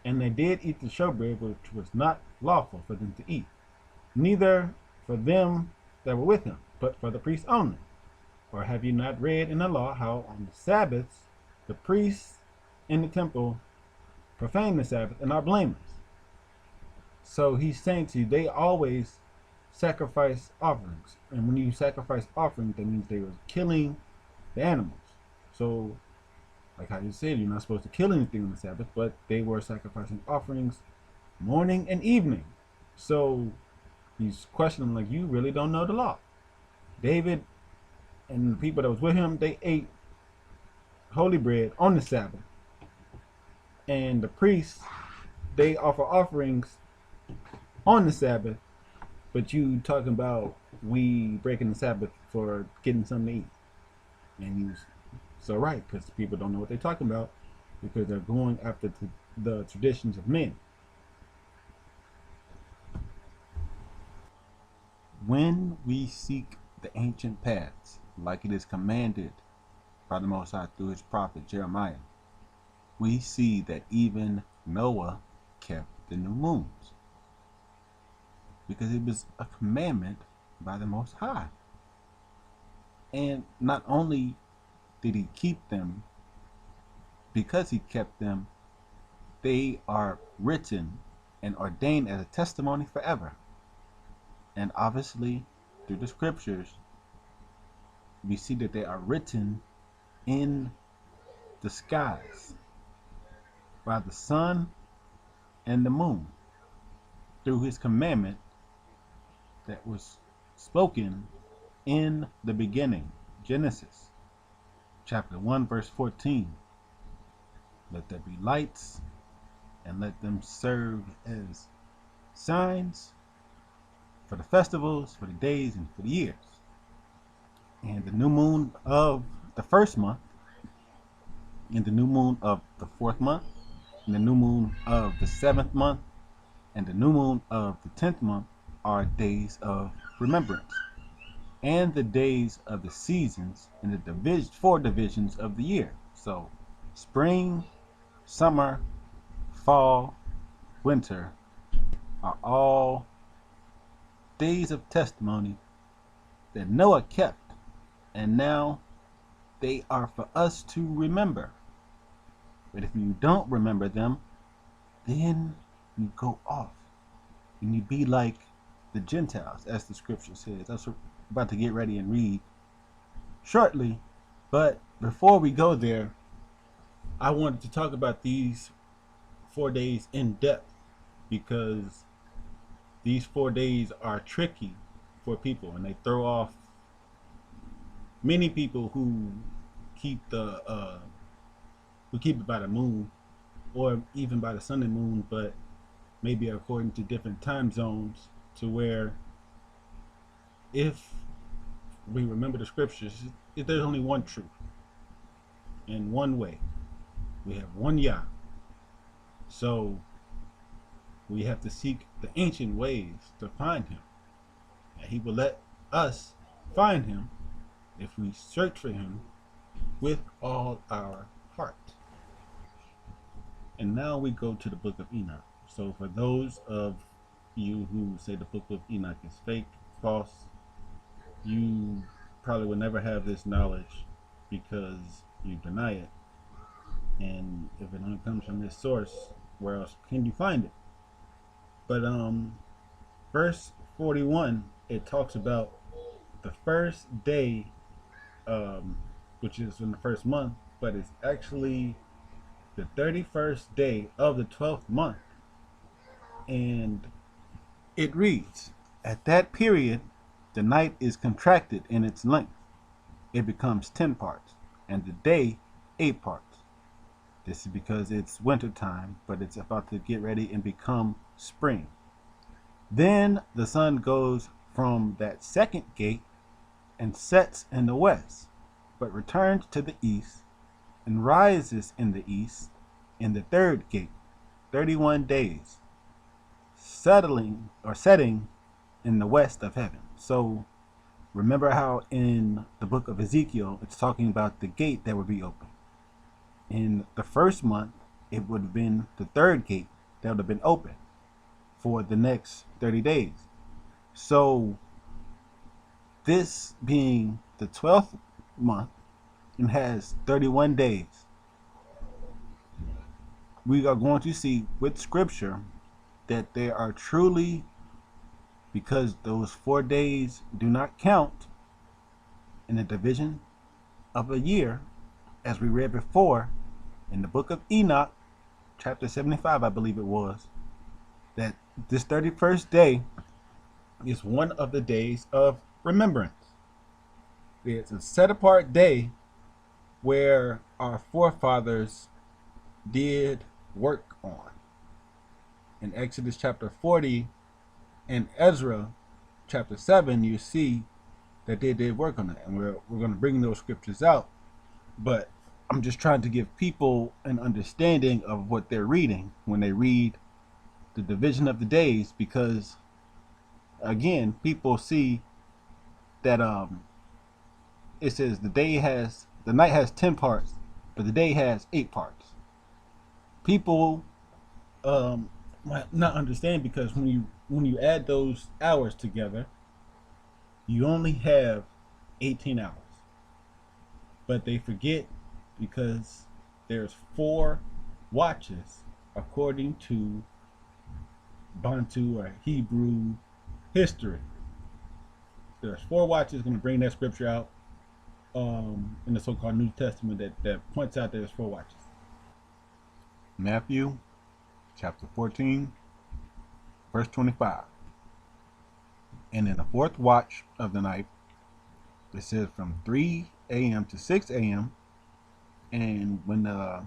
and they did eat the showbread which was not lawful for them to eat, neither for them that were with him, but for the priests only. Or have you not read in the law how on the Sabbaths the priests in the temple profane the Sabbath and are blameless? So he's saying to you, they always sacrifice offerings. And when you sacrifice offerings, that means they were killing the animals. So, like how you said, you're not supposed to kill anything on the Sabbath, but they were sacrificing offerings morning and evening. So he's questioning, like, you really don't know the law. David and the people that was with him, they ate holy bread on the Sabbath. And the priests, they offer offerings on the Sabbath, but you talking about we breaking the Sabbath for getting something to eat. And he was so right, because people don't know what they're talking about because they're going after the traditions of men. When we seek the ancient paths, like it is commanded by the Most High through his prophet Jeremiah, we see that even Noah kept the new moons because it was a commandment by the Most High. And not only did he keep them, because he kept them, they are written and ordained as a testimony forever. And obviously, through the scriptures, we see that they are written in the skies by the sun and the moon through his commandment that was spoken in the beginning. Genesis chapter 1 verse 14. Let there be lights and let them serve as signs for the festivals, for the days, and for the years. And the new moon of the first month, and the new moon of the fourth month, and the new moon of the seventh month, and the new moon of the 10th month are days of remembrance. And the days of the seasons and the 4 divisions of the year. So spring, summer, fall, winter are all days of testimony that Noah kept, and now they are for us to remember. But if you don't remember them, then you go off and you be like the Gentiles, as the scripture says. That's what I'm about to get ready and read shortly. But before we go there, I wanted to talk about these 4 days in depth, because these 4 days are tricky for people, and they throw off many people who keep it by the moon, or even by the sun and moon, but maybe according to different time zones, to where if we remember the scriptures, there's only one truth and one way. We have one Yah. So We have to seek the ancient ways to find him. And he will let us find him if we search for him with all our heart. And now we go to the book of Enoch. So for those of you who say the book of Enoch is fake, false, you probably will never have this knowledge because you deny it. And if it only comes from this source, where else can you find it? But verse 41, it talks about the first day, which is in the first month, but it's actually the 31st day of the 12th month. And it reads, at that period, the night is contracted in its length. It becomes 10 parts, and the day 8 parts. This is because it's winter time, but it's about to get ready and become spring. Then the sun goes from that second gate and sets in the west, but returns to the east and rises in the east in the third gate, 31 days, setting in the west of heaven. So remember how in the book of Ezekiel, it's talking about the gate that would be open. In the first month, it would have been the third gate that would have been open for the next 30 days. So this being the 12th month and has 31 days, we are going to see with scripture that there are truly, because those 4 days do not count in the division of a year, as we read before in the book of Enoch, chapter 75, I believe it was, that this 31st day is one of the days of remembrance. It's a set apart day where our forefathers did work on. In Exodus chapter 40 and Ezra chapter 7, you see that they did work on it. And we're going to bring those scriptures out. But I'm just trying to give people an understanding of what they're reading when they read the division of the days, because again, people see that it says the night has 10 parts, but the day has 8 parts. People might not understand, because when you add those hours together, you only have 18 hours. But they forget, because there's 4 watches according to Bantu or Hebrew history. There's 4 watches. Going to bring that scripture out in the so-called New Testament that points out there's 4 watches. Matthew chapter 14, verse 25. And in the 4th watch of the night, it says from 3 a.m. to 6 a.m. And when the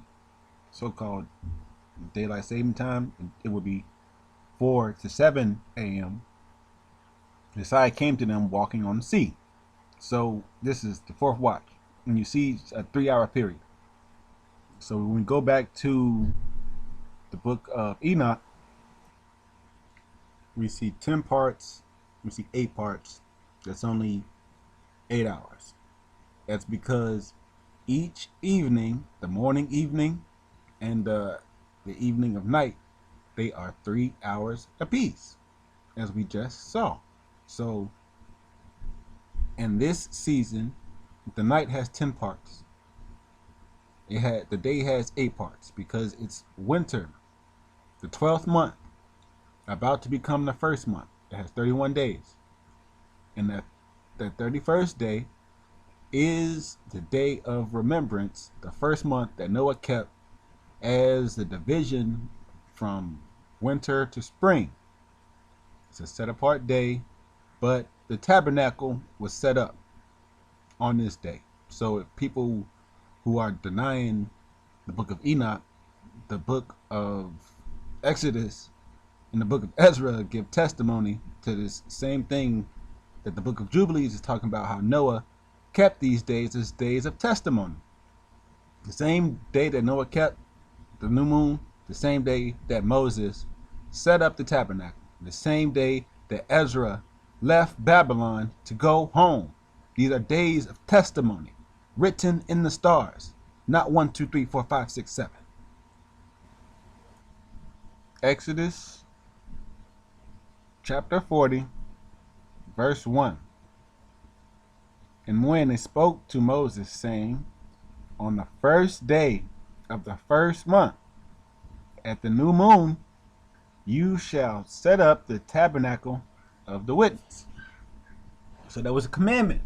so-called daylight saving time, it would be 4 to 7 a.m. The Messiah came to them walking on the sea. So this is the 4th watch, and you see a 3-hour period. So when we go back to the book of Enoch, we see 10 parts, we see 8 parts. That's only 8 hours. That's because each evening, the morning, evening, and the evening of night, they are 3 hours apiece, as we just saw. So in this season, the night has 10 parts. The day has 8 parts because it's winter, the 12th month, about to become the first month. It has 31 days. And the 31st day is the day of remembrance, the first month that Noah kept as the division from winter to spring. It's a set apart day, but the tabernacle was set up on this day. So if people who are denying the book of Enoch, the book of Exodus, and the book of Ezra give testimony to this same thing that the book of Jubilees is talking about, how Noah kept these days as days of testimony. The same day that Noah kept the new moon, the same day that Moses set up the tabernacle the same day that Ezra left Babylon to go home. These are days of testimony written in the stars, not 1, 2, 3, 4, 5, 6, 7. Exodus chapter 40, verse 1. And when they spoke to Moses, saying, on the first day of the first month, at the new moon, you shall set up the tabernacle of the witness. So there was a commandment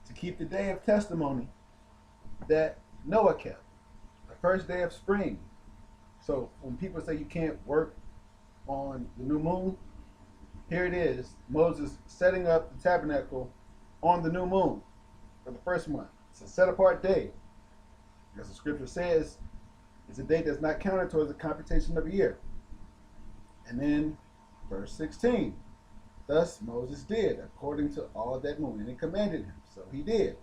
to keep the day of testimony that Noah kept, the first day of spring. So when people say you can't work on the new moon, here it is, Moses setting up the tabernacle on the new moon for the first month. It's a set apart day. As the scripture says, it's a day that's not counted towards the computation of a year. And then verse 16, thus Moses did according to all that moon, and it commanded him, so he did.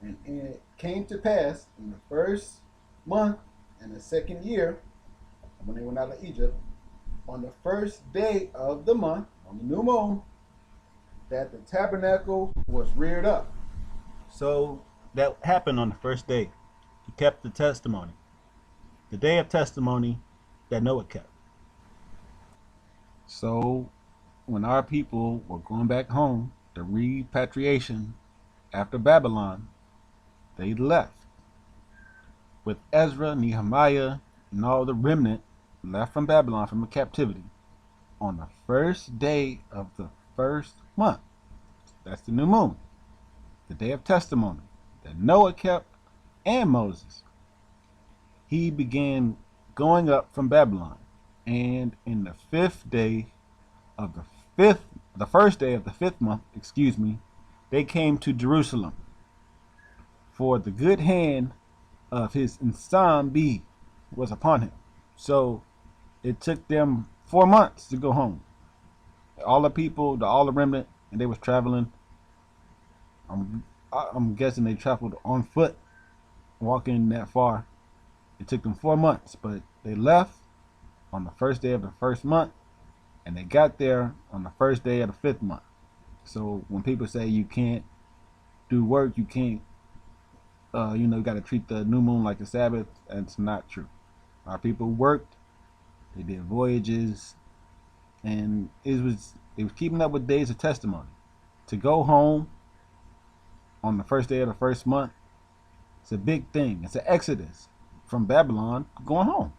And it came to pass in the first month and the second year, when they went out of Egypt, on the first day of the month, on the new moon, that the tabernacle was reared up. So that happened on the first day. He kept the testimony, the day of testimony that Noah kept. So when our people were going back home, the repatriation after Babylon, they left with Ezra, Nehemiah, and all the remnant left from Babylon from the captivity on the first day of the first month. That's the new moon, the day of testimony that Noah kept and Moses. He began going up from Babylon, and in the first day of the fifth month, they came to Jerusalem. For the good hand of his Ensambi was upon him. So it took them 4 months to go home. All the people, all the remnant, and they was traveling. I'm guessing they traveled on foot, walking that far. It took them 4 months, but they left on the first day of the first month, and they got there on the first day of the fifth month. So when people say you can't do work, you can't, you got to treat the new moon like the Sabbath, that's not true. Our people worked, they did voyages, and they was keeping up with days of testimony. To go home on the first day of the first month, it's a big thing. It's an exodus from Babylon going home.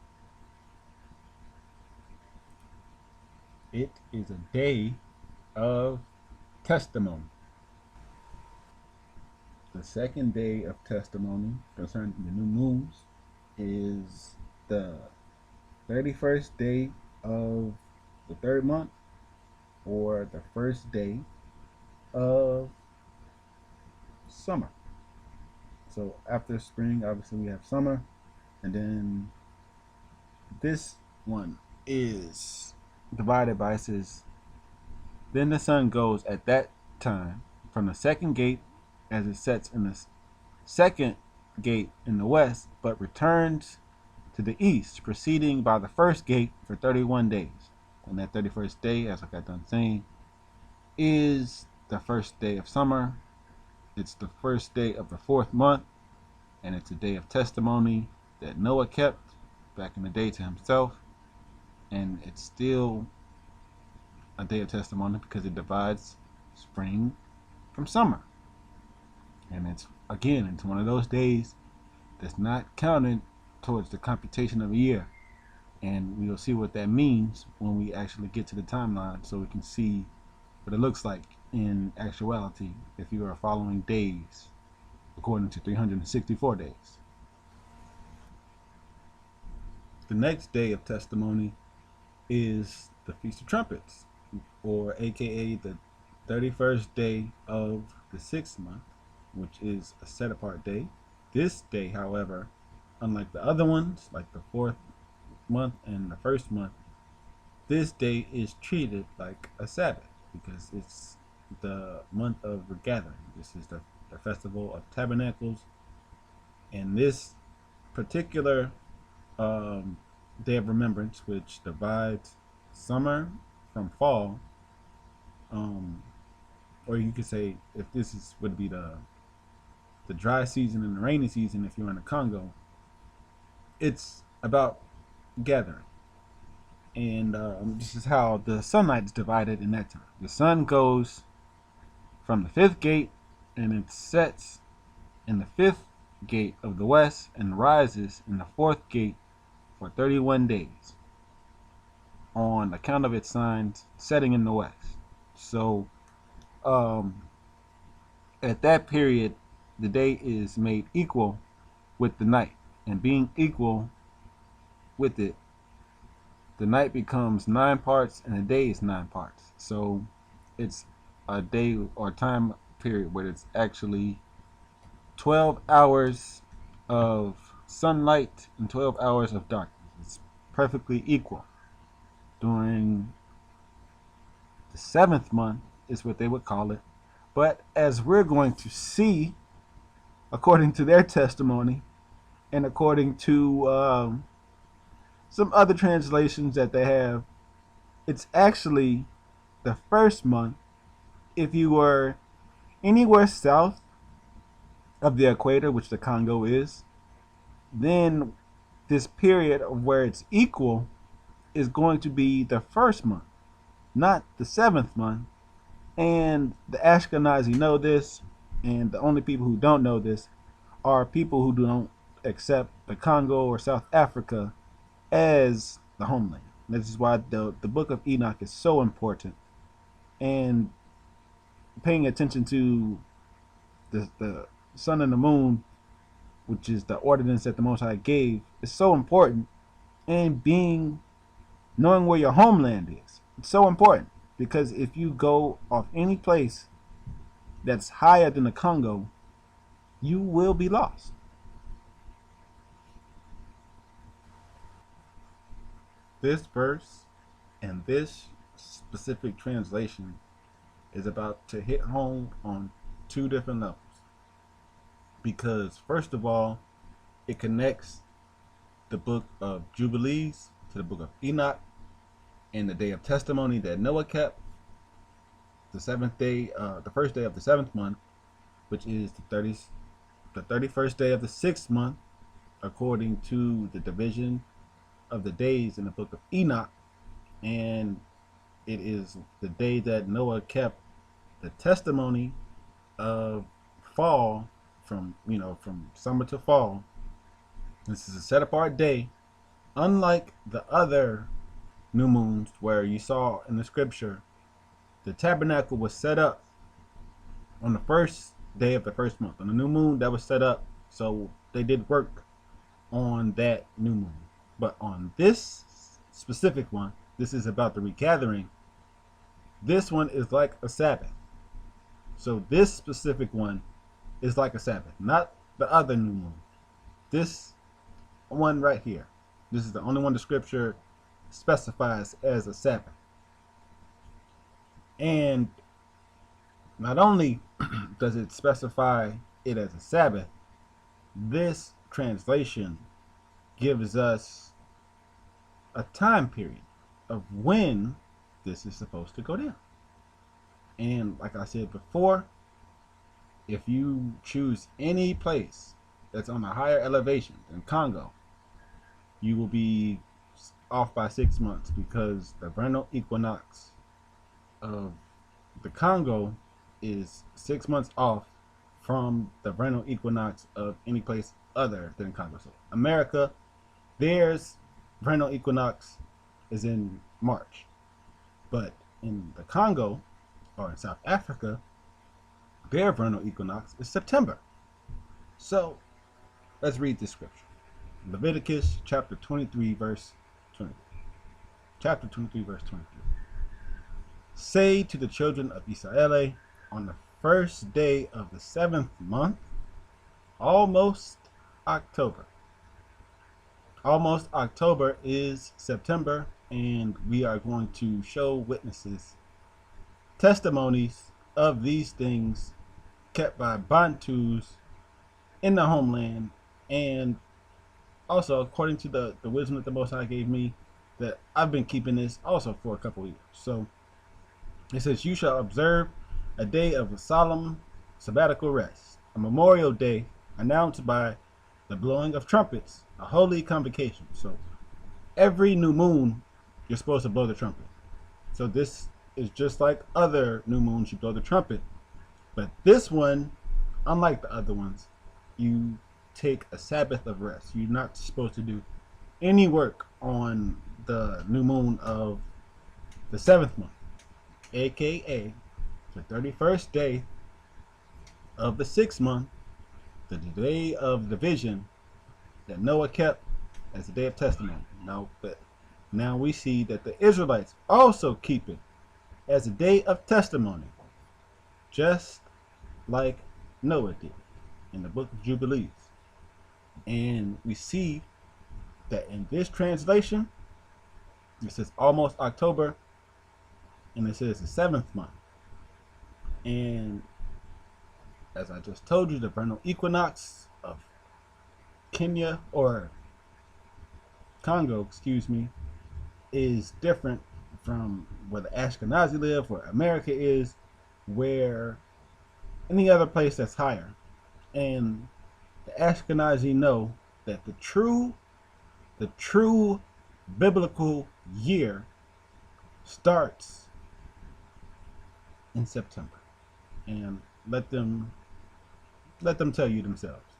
It is a day of testimony. The second day of testimony concerning the new moons is the 31st day of the third month, or the first day of summer. So after spring, obviously we have summer, and then this one is divided by, it says, then the sun goes at that time from the second gate as it sets in the second gate in the west, but returns to the east, proceeding by the first gate for 31 days. And that 31st day, as I got done saying, is the first day of summer. It's the first day of the fourth month, and it's a day of testimony that Noah kept back in the day to himself. And it's still a day of testimony because it divides spring from summer. And it's one of those days that's not counted towards the computation of a year. And we'll see what that means when we actually get to the timeline, so we can see what it looks like in actuality if you are following days according to 364 days. The next day of testimony is the Feast of Trumpets, or aka the 31st day of the sixth month, which is a set apart day. This day, however, unlike the other ones, like the fourth month and the first month, this day is treated like a Sabbath because it's the month of regathering. This is the festival of tabernacles, and this particular day of remembrance, which divides summer from fall, um, or you could say if this is would be the dry season and the rainy season if you're in the Congo, it's about gathering. And this is how the sunlight is divided in that time. The sun goes from the fifth gate and it sets in the fifth gate of the west and rises in the fourth gate for 31 days on account of its signs setting in the west. So um, at that period, the day is made equal with the night, and being equal with it, the night becomes 9 parts and the day is 9 parts. So it's a day or time period where it's actually 12 hours of sunlight and 12 hours of darkness. It's perfectly equal. During the seventh month is what they would call it. But as we're going to see, according to their testimony and according to some other translations that they have, it's actually the first month if you were anywhere south of the equator, which the Congo is. Then this period of where it's equal is going to be the first month, not the seventh month. And the Ashkenazi know this, and the only people who don't know this are people who don't accept the Congo or South Africa as the homeland. This is why the book of Enoch is so important, and paying attention to the sun and the moon, which is the ordinance that the Most High gave, is so important. And knowing where your homeland is, it's so important, because if you go off any place that's higher than the Congo, you will be lost. This verse and this specific translation is about to hit home on two different levels. Because, first of all, it connects the book of Jubilees to the book of Enoch and the day of testimony that Noah kept, the seventh day, the first day of the seventh month, which is the 31st day of the sixth month, according to the division of the days in the book of Enoch. And it is the day that Noah kept the testimony of fall, from summer to fall. This is a set apart day, unlike the other new moons where you saw in the scripture the tabernacle was set up on the first day of the first month. On the new moon, that was set up, so they did work on that new moon. But on this specific one, this is about the regathering. This one is like a Sabbath. So this specific one is like a Sabbath, not the other new moon. This one right here. This is the only one the scripture specifies as a Sabbath. And not only does it specify it as a Sabbath, this translation gives us a time period of when this is supposed to go down. And like I said before, if you choose any place that's on a higher elevation than Congo, you will be off by 6 months, because the vernal equinox of the Congo is 6 months off from the vernal equinox of any place other than Congo. So America, theirs vernal equinox is in March, but in the Congo or in South Africa, their vernal equinox is September. So let's read this scripture. Leviticus chapter 23 verse 23. Chapter 23 verse 23. Say to the children of Israel, on the first day of the seventh month, almost October. Almost October is September, and we are going to show witnesses, testimonies of these things kept by Bantus in the homeland, and also according to the wisdom that the Most High gave me, that I've been keeping this also for a couple of years. So it says, "You shall observe a day of a solemn sabbatical rest, a memorial day announced by the blowing of trumpets, a holy convocation." So every new moon, you're supposed to blow the trumpet. So this is just like other new moons, you blow the trumpet. But this one, unlike the other ones, you take a Sabbath of rest. You're not supposed to do any work on the new moon of the 7th month, aka the 31st day of the 6th month, the day of division that Noah kept as the day of testimony. Now we see that the Israelites also keep it as a day of testimony, just like Noah did in the book of Jubilees. And we see that in this translation, it says almost October, and it says the 7th month. And as I just told you, the vernal equinox of Kenya, or Congo, is different from where the Ashkenazi live, where America is, where any other place that's higher. And the Ashkenazi know that the true biblical year starts in September. And let them tell you themselves.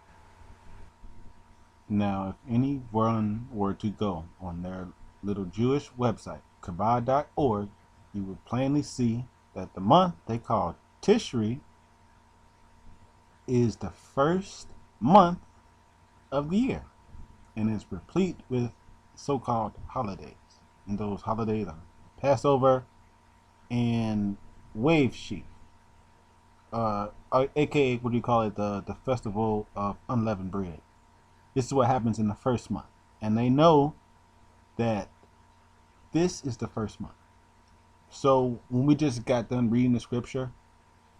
Now, if anyone were to go on their little Jewish website, kabbalah.org, you would plainly see that the month they call Tishri is the first month of the year, and is replete with so-called holidays. And those holidays are Passover and Wave Sheaf, aka what do you call it, the festival of unleavened bread. This is what happens in the first month, and they know that this is the first month. So when we just got done reading the scripture,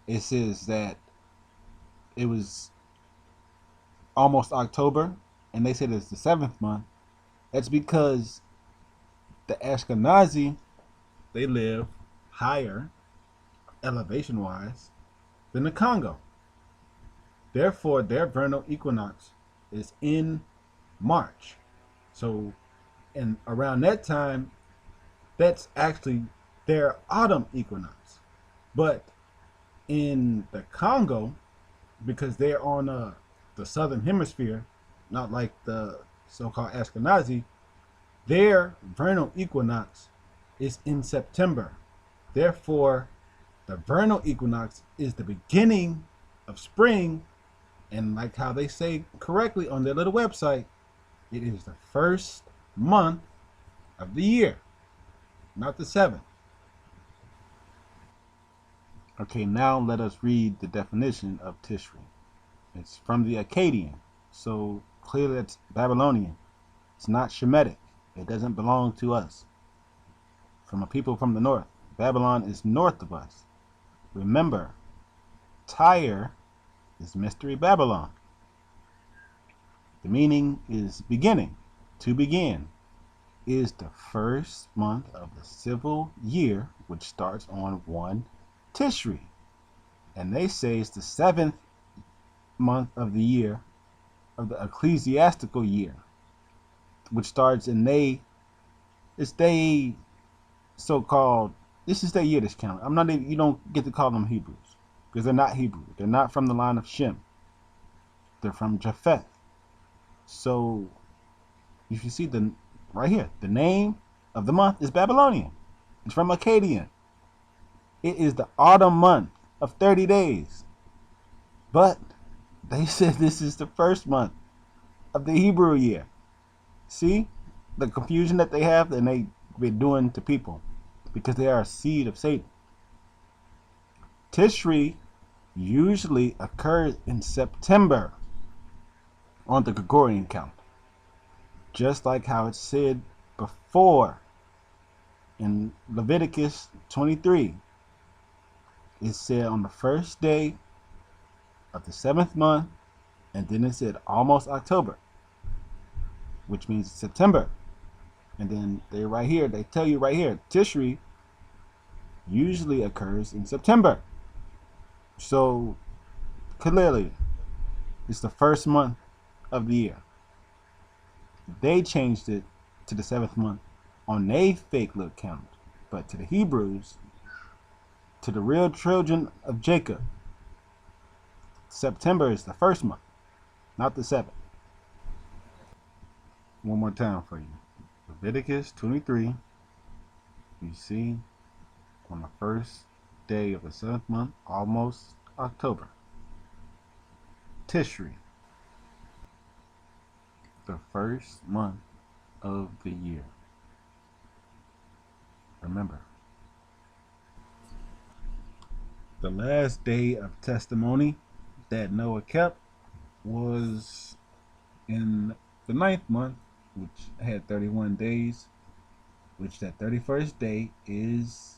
it says that it was almost October, and they said it's the 7th month. That's because the Ashkenazi, they live higher elevation wise than the Congo. Therefore, their vernal equinox is in March. So, and around that time, that's actually their autumn equinox. But in the Congo, because they're on the southern hemisphere, not like the so-called Ashkenazi, their vernal equinox is in September. Therefore, the vernal equinox is the beginning of spring, and like how they say correctly on their little website, it is the first month of the year, not the 7th. Okay, now let us read the definition of Tishri. It's from the Akkadian, so clearly it's Babylonian. It's not Shemitic. It doesn't belong to us. From a people from the north. Babylon is north of us. Remember, Tyre is Mystery Babylon. The meaning is beginning. To begin is the first month of the civil year, which starts on 1 Tishri. And they say it's the 7th month of the year, of the ecclesiastical year, which starts in it's they so-called, this is their Yiddish count. You don't get to call them Hebrews, because they're not Hebrew. They're not from the line of Shem. They're from Japheth. So you should see right here, the name of the month is Babylonian. It's from Akkadian. It is the autumn month of 30 days. But they said this is the first month of the Hebrew year. See the confusion that they have, and they've been doing to people because they are a seed of Satan. Tishri usually occurs in September on the Gregorian calendar, just like how it's said before in Leviticus 23. It said on the first day of the 7th month, and then it said almost October, which means September. And then they tell you right here, Tishri usually occurs in September. So clearly, it's the first month of the year. They changed it to the seventh month on their fake little calendar. But to the Hebrews, to the real children of Jacob, September is the first month, not the seventh. One more time for you. Leviticus 23, you see, on the first day of the seventh month, almost October. Tishri, the first month of the year. Remember, the last day of testimony that Noah kept was in the ninth month, which had 31 days, which that 31st day is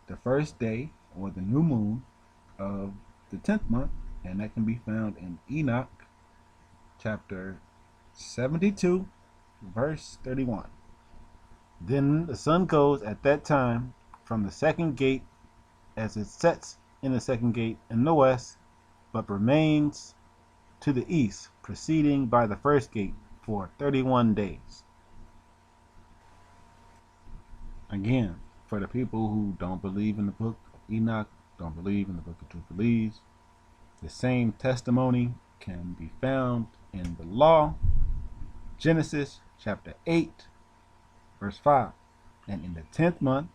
the first day or the new moon of the 10th month, and that can be found in Enoch chapter 72, verse 31. Then the sun goes at that time from the second gate as it sets in the second gate in the west, but remains to the east, proceeding by the first gate for 31 days. Again, for the people who don't believe in the book of Enoch, don't believe in the book of Jubilees, the same testimony can be found in the law, Genesis chapter 8, verse 5. And in the 10th month,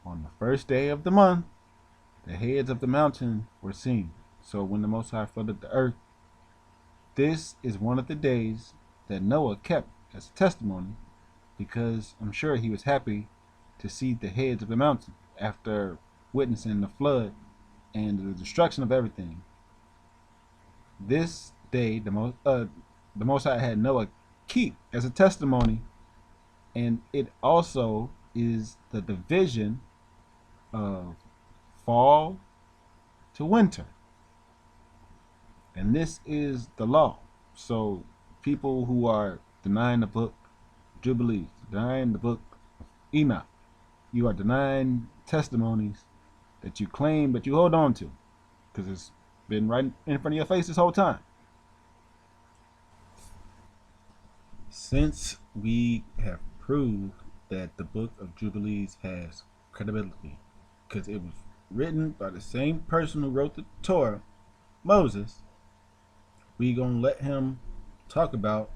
on the first day of the month, the heads of the mountain were seen. So when the Most High flooded the earth, this is one of the days that Noah kept as a testimony, because I'm sure he was happy to see the heads of the mountain after witnessing the flood and the destruction of everything. This day, the Most High had Noah keep as a testimony, and it also is the division of fall to winter. And this is the law. So people who are denying the book Jubilees, denying the book Enoch, you are denying testimonies that you claim but you hold on to, because it's been right in front of your face this whole time. Since we have proved that the book of Jubilees has credibility, because it was written by the same person who wrote the Torah, Moses, we gonna let him talk about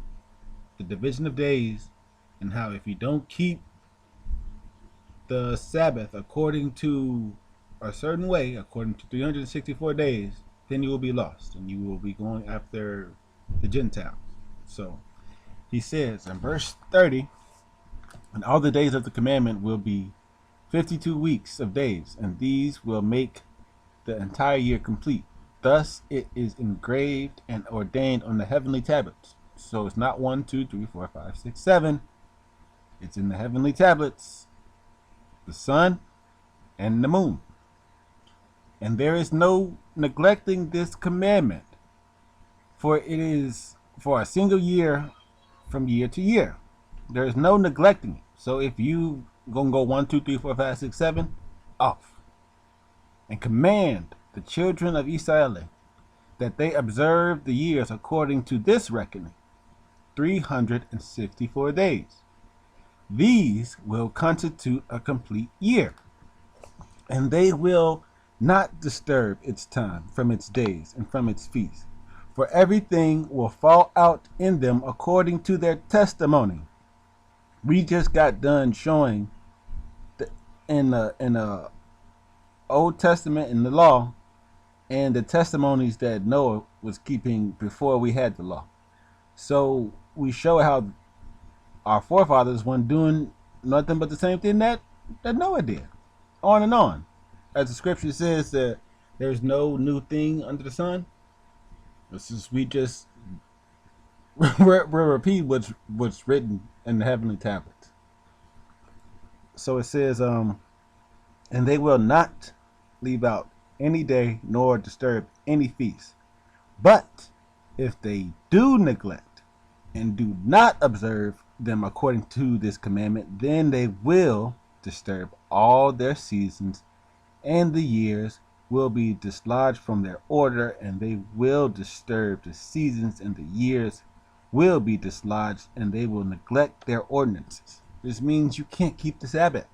the division of days and how if you don't keep the Sabbath according to a certain way, according to 364 days, then you will be lost and you will be going after the Gentiles. So he says in verse 30, and all the days of the commandment will be 52 weeks of days, and these will make the entire year complete. Thus it is engraved and ordained on the heavenly tablets. So it's not 1, 2, 3, 4, 5, 6, 7. It's in the heavenly tablets, the sun and the moon. And there is no neglecting this commandment, for it is for a single year from year to year. There is no neglecting it. So if you gonna go 1, 2, 3, 4, 5, 6, 7, off. And command the children of Israel that they observe the years according to this reckoning, 364 days. These will constitute a complete year, and they will not disturb its time from its days and from its feasts, for everything will fall out in them according to their testimony. We just got done showing in the Old Testament, in the law, and the testimonies that Noah was keeping before we had the law. So we show how our forefathers weren't doing nothing but the same thing that Noah did, on and on. As the scripture says that there's no new thing under the sun. We just repeat what's written in the heavenly tablets. So it says, and they will not leave out any day nor disturb any feast. But if they do neglect and do not observe them according to this commandment, then they will disturb all their seasons, and the years will be dislodged from their order, and they will disturb the seasons, and the years will be dislodged, and they will neglect their ordinances. This means you can't keep the Sabbath.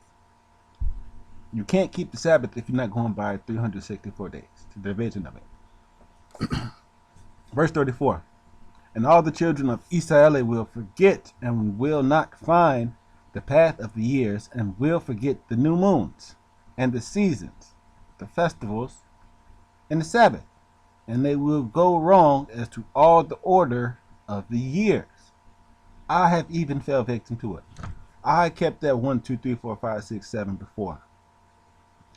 You can't keep the Sabbath if you're not going by 364 days, the division of it. Verse 34. And all the children of Israel will forget and will not find the path of the years, and will forget the new moons and the seasons, the festivals, and the Sabbath. And they will go wrong as to all the order of the years. I have even fell victim to it. I kept that 1, 2, 3, 4, 5, 6, 7 before,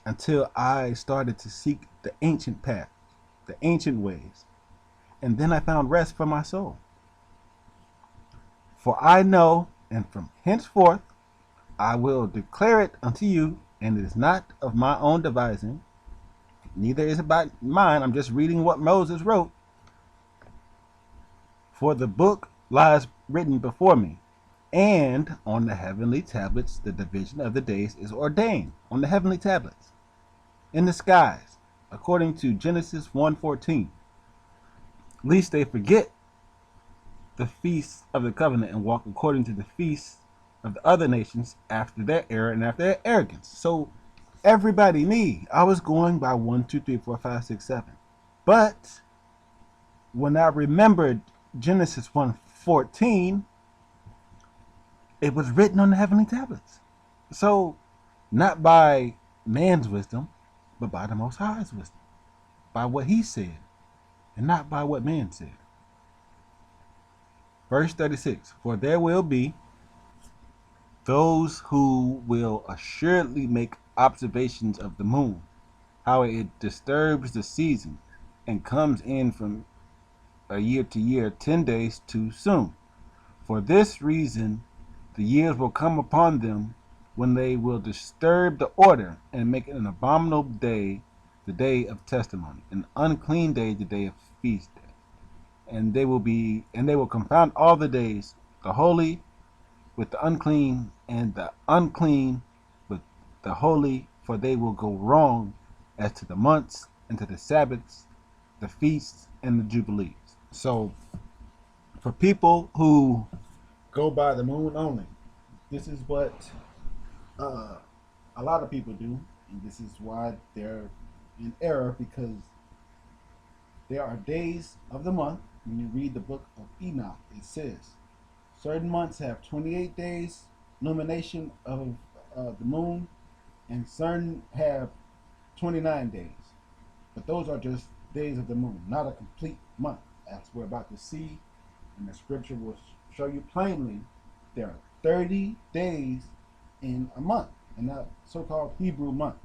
until I started to seek the ancient path, the ancient ways, and then I found rest for my soul. For I know, and from henceforth I will declare it unto you, and it is not of my own devising, neither is it by mine. I'm just reading what Moses wrote. For the book lies written before me, and on the heavenly tablets the division of the days is ordained on the heavenly tablets in the skies, according to Genesis 1:14, lest they forget the feasts of the covenant and walk according to the feasts of the other nations after their error and after their arrogance. So everybody, me, I was going by 1, 2, 3, 4, 5, 6, 7. But when I remembered Genesis 1:14, it was written on the heavenly tablets. So not by man's wisdom, but by the Most High's wisdom, by what he said, and not by what man said. Verse 36, for there will be those who will assuredly make observations of the moon, how it disturbs the season, and comes in from a year to year 10 days too soon. For this reason the years will come upon them when they will disturb the order, and make it an abominable day, the day of testimony, an unclean day, the day of feast day. And they will confound all the days, the holy with the unclean, and the unclean with the holy, for they will go wrong as to the months, and to the Sabbaths, the feasts, and the jubilees. So for people who go by the moon only, this is what a lot of people do, and this is why they're in error, because there are days of the month. When you read the book of Enoch, it says certain months have 28 days illumination of the moon, and certain have 29 days. But those are just days of the moon, not a complete month. As we're about to see, and the scripture will show you plainly, there are 30 days in a month, in that so-called Hebrew month.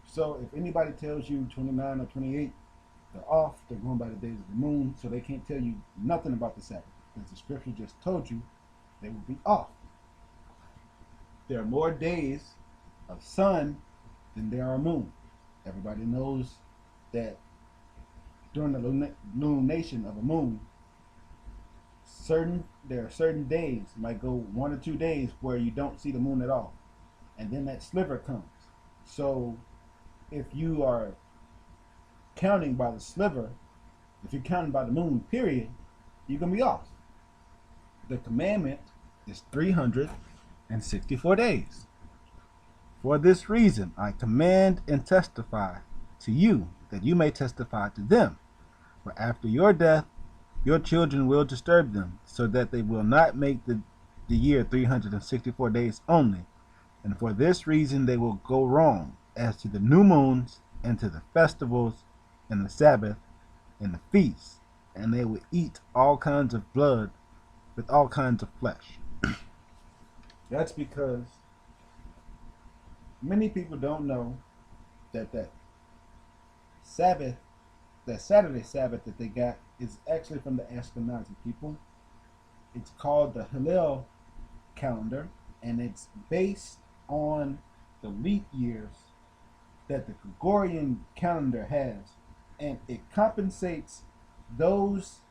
So if anybody tells you 29 or 28, they're off. They're going by the days of the moon, so they can't tell you nothing about the Sabbath, because the scripture just told you they will be off. There are more days of sun than there are moon. Everybody knows that during the lunation of a moon, there are certain days, might go 1 or 2 days, where you don't see the moon at all, and then that sliver comes. So if you are counting by the sliver, if you're counting by the moon, period, you're gonna be off. The commandment is 364 days. For this reason I command and testify to you, that you may testify to them. For after your death your children will disturb them, so that they will not make the year 364 days only. And for this reason they will go wrong as to the new moons, and to the festivals, and the Sabbath, and the feasts, and they will eat all kinds of blood with all kinds of flesh. That's because many people don't know that Sabbath, that Saturday Sabbath that they got, is actually from the Ashkenazi people. It's called the Hillel calendar, and it's based on the leap years that the Gregorian calendar has, and it compensates those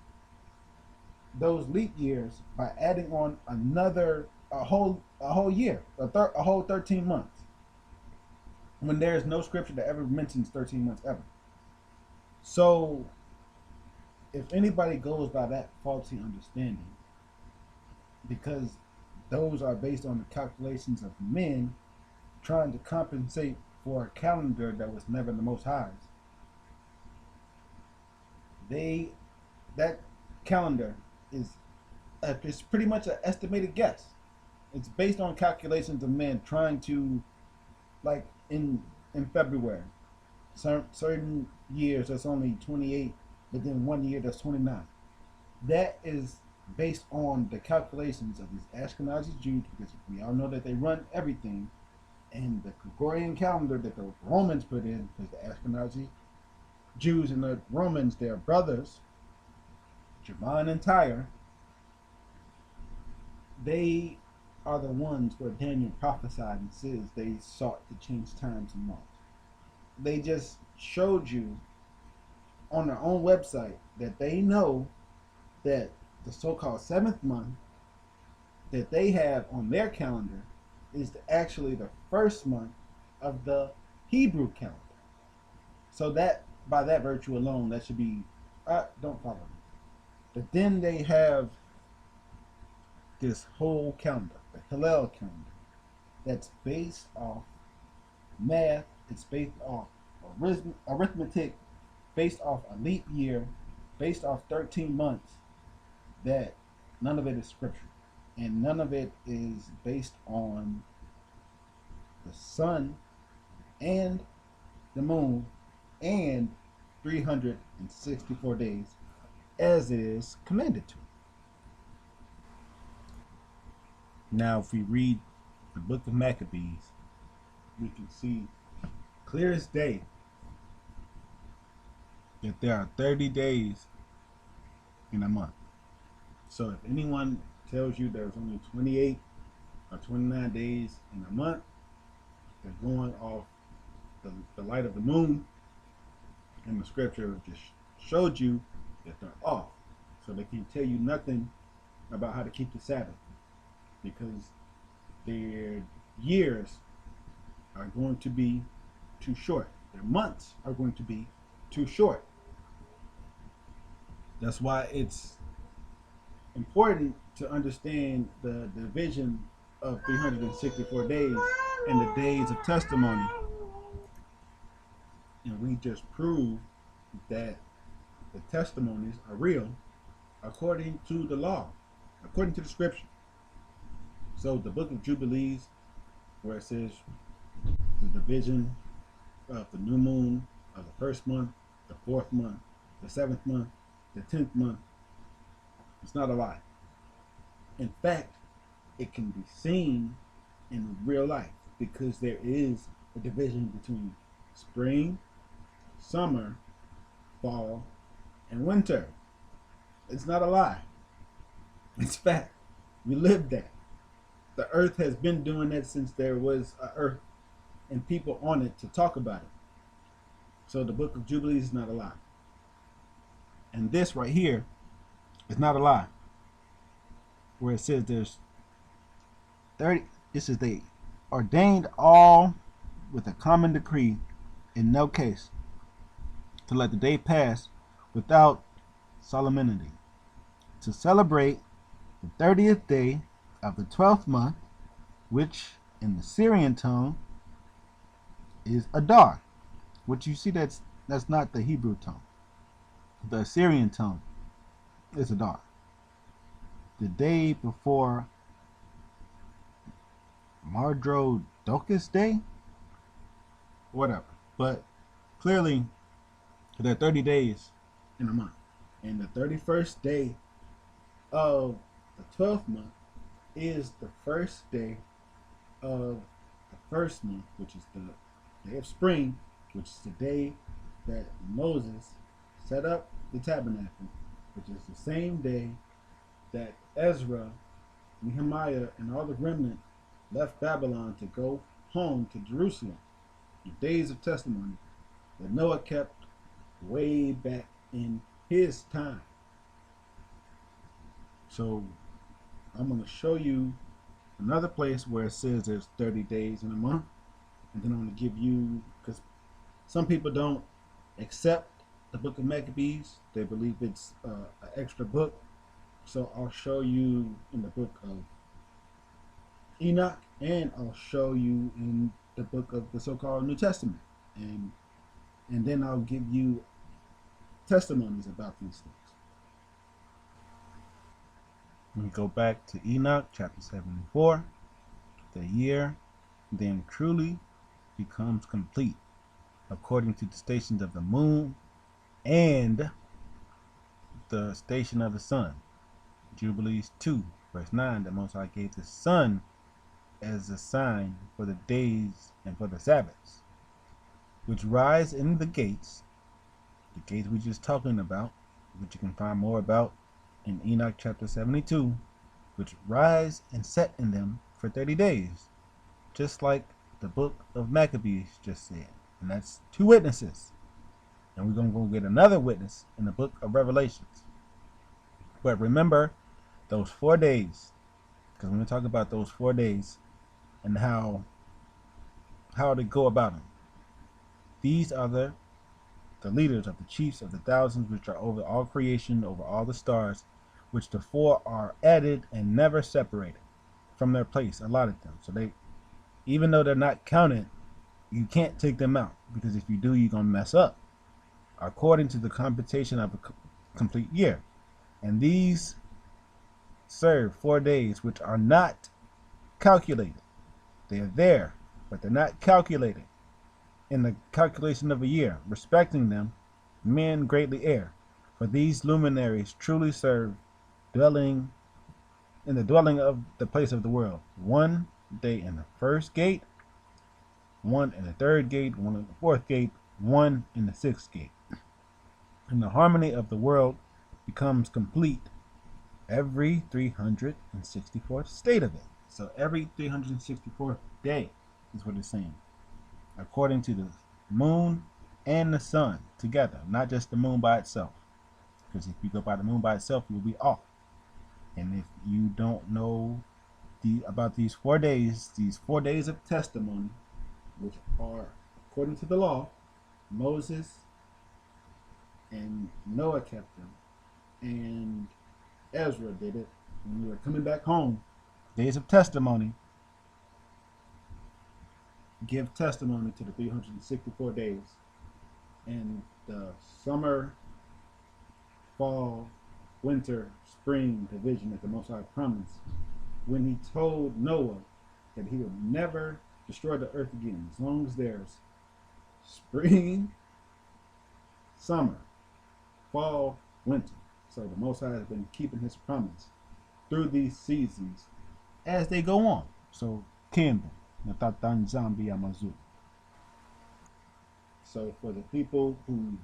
those leap years by adding on a whole year, a whole 13 months, when there is no scripture that ever mentions 13 months ever. So if anybody goes by that faulty understanding, because those are based on the calculations of men trying to compensate for a calendar that was never the Most High's, they that calendar is it's pretty much an estimated guess. It's based on calculations of men trying to, like in February, certain years that's only 28, but then one year that's 29. That is based on the calculations of these Ashkenazi Jews, because we all know that they run everything, and the Gregorian calendar that the Romans put in, because the Ashkenazi Jews and the Romans, they're brothers, Jerman and Tyre. They are the ones where Daniel prophesied and says they sought to change times and laws. They just showed you on their own website that they know that the so-called seventh month that they have on their calendar is actually the first month of the Hebrew calendar. So that, by that virtue alone, that should be, don't follow me. But then they have this whole calendar, the Hillel calendar, that's based off math, it's based off arithmetic, based off a leap year, based off 13 months, that none of it is scripture. And none of it is based on the sun and the moon and 364 days as it is commanded to. Now, if we read the book of Maccabees, we can see clear as day that there are 30 days in a month. So if anyone tells you there's only 28 or 29 days in a month, they're going off the light of the moon, and the scripture just showed you that they're off. So they can tell you nothing about how to keep the Sabbath, because their years are going to be too short. Their months are going to be too short. That's why it's important to understand the division of 364 days and the days of testimony. And we just proved that the testimonies are real according to the law, according to the scripture. So the book of Jubilees, where it says the division of the new moon of the first month, the fourth month, the seventh month, the 10th month, it's not a lie. In fact, it can be seen in real life, because there is a division between spring, summer, fall, and winter. It's not a lie. It's fact. We live that. The earth has been doing that since there was an earth and people on it to talk about it. So the book of Jubilees is not a lie. And this right here is not a lie. Where it says there's 30, this is they ordained all with a common decree in no case to let the day pass without solemnity, to celebrate the 30th day of the 12th month, which in the Syrian tongue is Adar, which you see that's not the Hebrew tongue. The Assyrian tongue is Adar. The day before Mardrodocus Day, whatever. But clearly, there are 30 days in a month, and the 31st day of the 12th month is the first day of the first month, which is the day of spring, which is the day that Moses set up the tabernacle, which is the same day that Ezra, Nehemiah, and all the remnant left Babylon to go home to Jerusalem. The days of testimony that Noah kept way back in his time. So I'm going to show you another place where it says there's 30 days in a month, and then I'm going to give you, because some people don't accept the book of Maccabees, they believe it's an extra book. So I'll show you in the book of Enoch, and I'll show you in the book of the so-called New Testament, and then I'll give you testimonies about these things. We go back to Enoch chapter 74. The year then truly becomes complete according to the stations of the moon and the station of the sun. Jubilees 2 verse 9, the Most High gave the sun as a sign for the days and for the Sabbaths, which rise in the gates we just talking about, which you can find more about in Enoch chapter 72, which rise and set in them for 30 days, just like the book of Maccabees just said. And that's 2 witnesses. And we're going to go get another witness in the book of Revelations. But remember those 4 days, because when we talk about those 4 days and how to go about them, these are the leaders of the chiefs of the thousands, which are over all creation, over all the stars, which the 4 are added and never separated from their place allotted them. So they, even though they're not counted, you can't take them out, because if you do, you're going to mess up, according to the computation of a complete year. And these serve 4 days, which are not calculated. They are there, but they're not calculated in the calculation of a year. Respecting them, men greatly err, for these luminaries truly serve dwelling in the dwelling of the place of the world. 1 day in the first gate, 1 in the third gate, 1 in the fourth gate, 1 in the sixth gate. And the harmony of the world becomes complete every 364th state of it. So every 364th day is what it's saying, according to the moon and the sun together, not just the moon by itself. Because if you go by the moon by itself, you'll be off. And if you don't know about these 4 days, these 4 days of testimony, which are according to the law, Moses and Noah kept them, and Ezra did it when we were coming back home. Days of testimony give testimony to the 364 days, and the summer, fall, winter, spring division that the Most High promised when he told Noah that he would never destroy the earth again as long as there's spring, summer, fall, winter. So the Most High has been keeping his promise through these seasons as they go on. So Kimbo, Natatan Zambi Amazu. So for the people who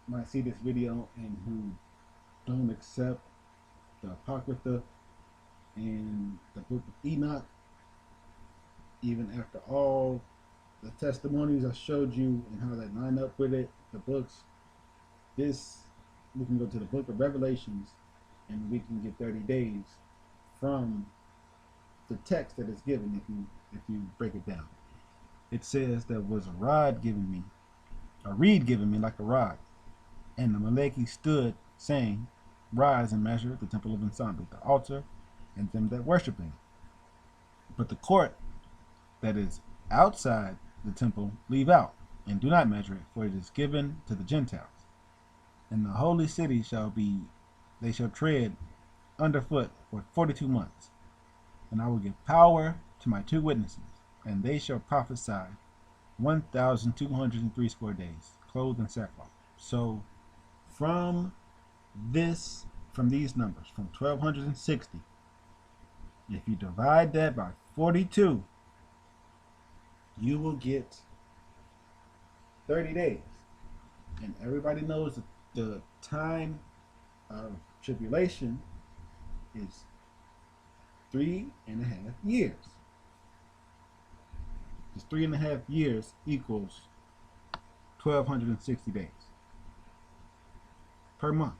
might see this video and who don't accept the Apocrypha and the book of Enoch, even after all the testimonies I showed you and how they line up with it, the books, this, we can go to the book of Revelations and we can get 30 days from the text that is given. If you break it down, it says there was a rod given me, a reed given me like a rod, and the Maleki stood, saying, Rise and measure the temple of Ensemble, the altar, and them that worship in it. But the court that is outside the temple leave out, and do not measure it, for it is given to the Gentiles. And the holy city they shall tread underfoot for 42 months. And I will give power to my 2 witnesses, and they shall prophesy 1,203 score days, clothed in sackcloth. So from these numbers, from 1260, if you divide that by 42, you will get 30 days. And everybody knows that the time of tribulation is 3.5 years. Just 3.5 years equals 1,260 days per month.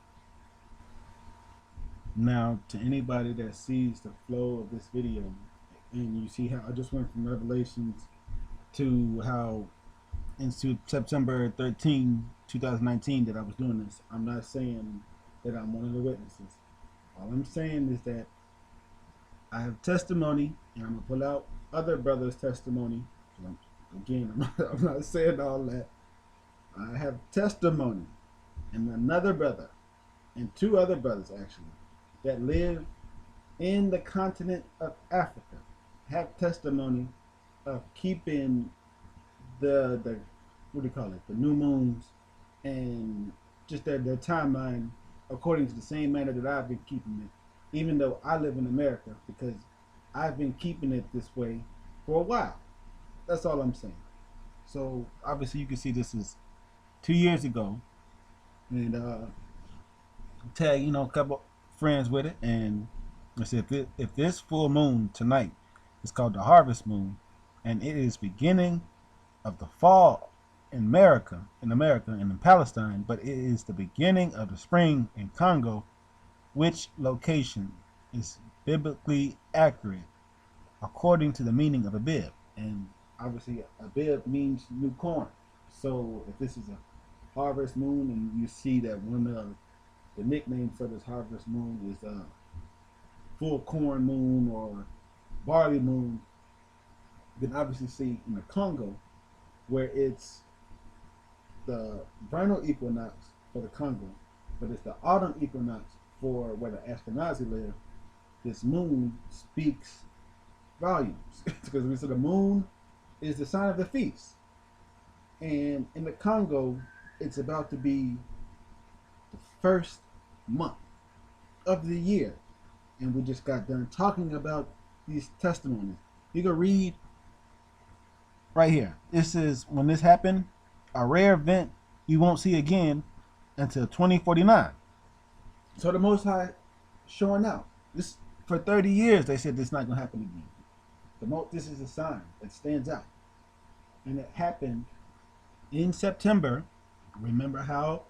Now, to anybody that sees the flow of this video, and you see how I just went from Revelations to how into September 13, 2019, that I was doing this, I'm not saying that I'm one of the witnesses. All I'm saying is that I have testimony, and I'm going to pull out other brothers' testimony. Again, I'm not saying all that. I have testimony, and another brother, and two other brothers actually, that live in the continent of Africa have testimony of keeping the what do you call it, the new moons, and just their timeline according to the same manner that I've been keeping it, even though I live in America, because I've been keeping it this way for a while. That's all I'm saying. So obviously you can see this is 2 years ago, and tag a couple friends with it, and I said if this full moon tonight is called the harvest moon, and it is beginning of the fall in America and in Palestine, but it is the beginning of the spring in Congo, which location is biblically accurate according to the meaning of Abib. And obviously Abib means new corn. So if this is a harvest moon, and you see that one of the nicknames for this harvest moon is full corn moon or barley moon, then obviously see in the Congo, where it's the vernal equinox for the Congo, but it's the autumn equinox for where the Ashkenazi live. This moon speaks volumes because we said the moon is the sign of the feast, and in the Congo, it's about to be the first month of the year, and we just got done talking about these testimonies. You can read right here. This is when this happened, a rare event you won't see again until 2049. So the Most High showing out. This for 30 years they said this is not gonna happen again. This is a sign that stands out, and it happened in September. Remember how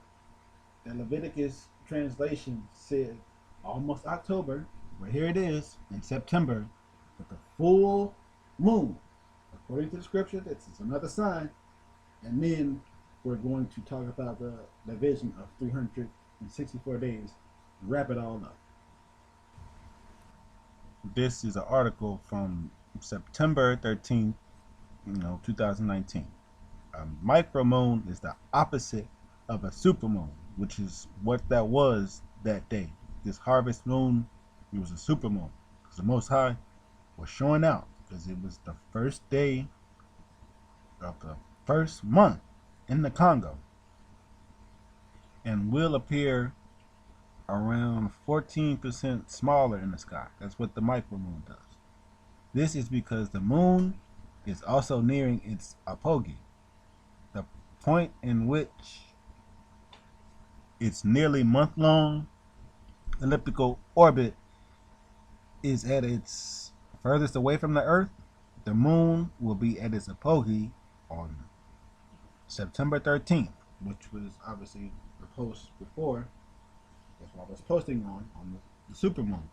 the Leviticus translation said almost October, but here it is in September with the full moon. According to the scripture, this is another sign. And then we're going to talk about the division of 364 days, wrap it all up. This is an article from September 13th, 2019. A micromoon is the opposite of a supermoon, which is what that was that day. This harvest moon, it was a supermoon because the Most High was showing out because it was the first day of the first month in the Congo, and will appear around 14% smaller in the sky. That's what the micromoon does. This is because the moon is also nearing its apogee, the point in which its nearly month-long elliptical orbit is at its furthest away from the Earth. The moon will be at its apogee on September 13th, which was obviously the post before. That's what I was posting on the supermoon.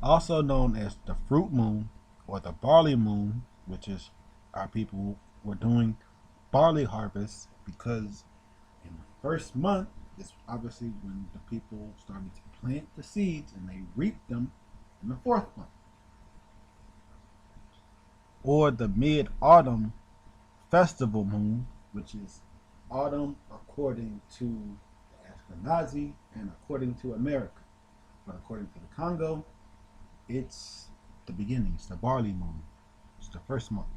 Also known as the fruit moon or the barley moon, which is our people were doing barley harvest because in the first month is obviously when the people started to plant the seeds and they reaped them in the fourth month. Or the mid-autumn festival moon, which is autumn according to the Ashkenazi and according to America. But according to the Congo, it's the beginning. It's the barley moon. It's the first month.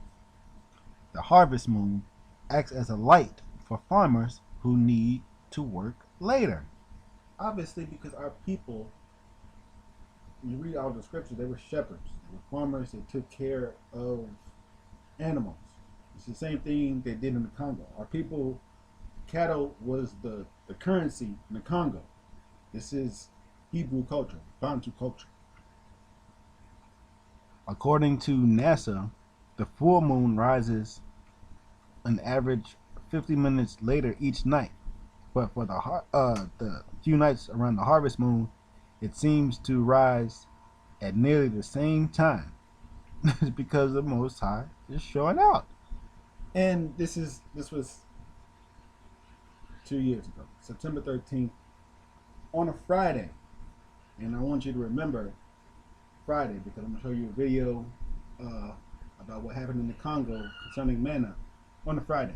The harvest moon acts as a light for farmers who need to work later. Obviously, because our people, when you read all the scriptures, they were shepherds. They were farmers. They took care of animals. It's the same thing they did in the Congo. Our people, cattle was the currency in the Congo. This is Hebrew culture, Bantu culture. According to NASA, the full moon rises an average 50 minutes later each night, but for the few nights around the harvest moon, it seems to rise at nearly the same time. It's because the Most High is showing out. And this was 2 years ago, September 13th, on a Friday. And I want you to remember Friday because I'm gonna show you a video uh, about what happened in the Congo concerning manna on a Friday.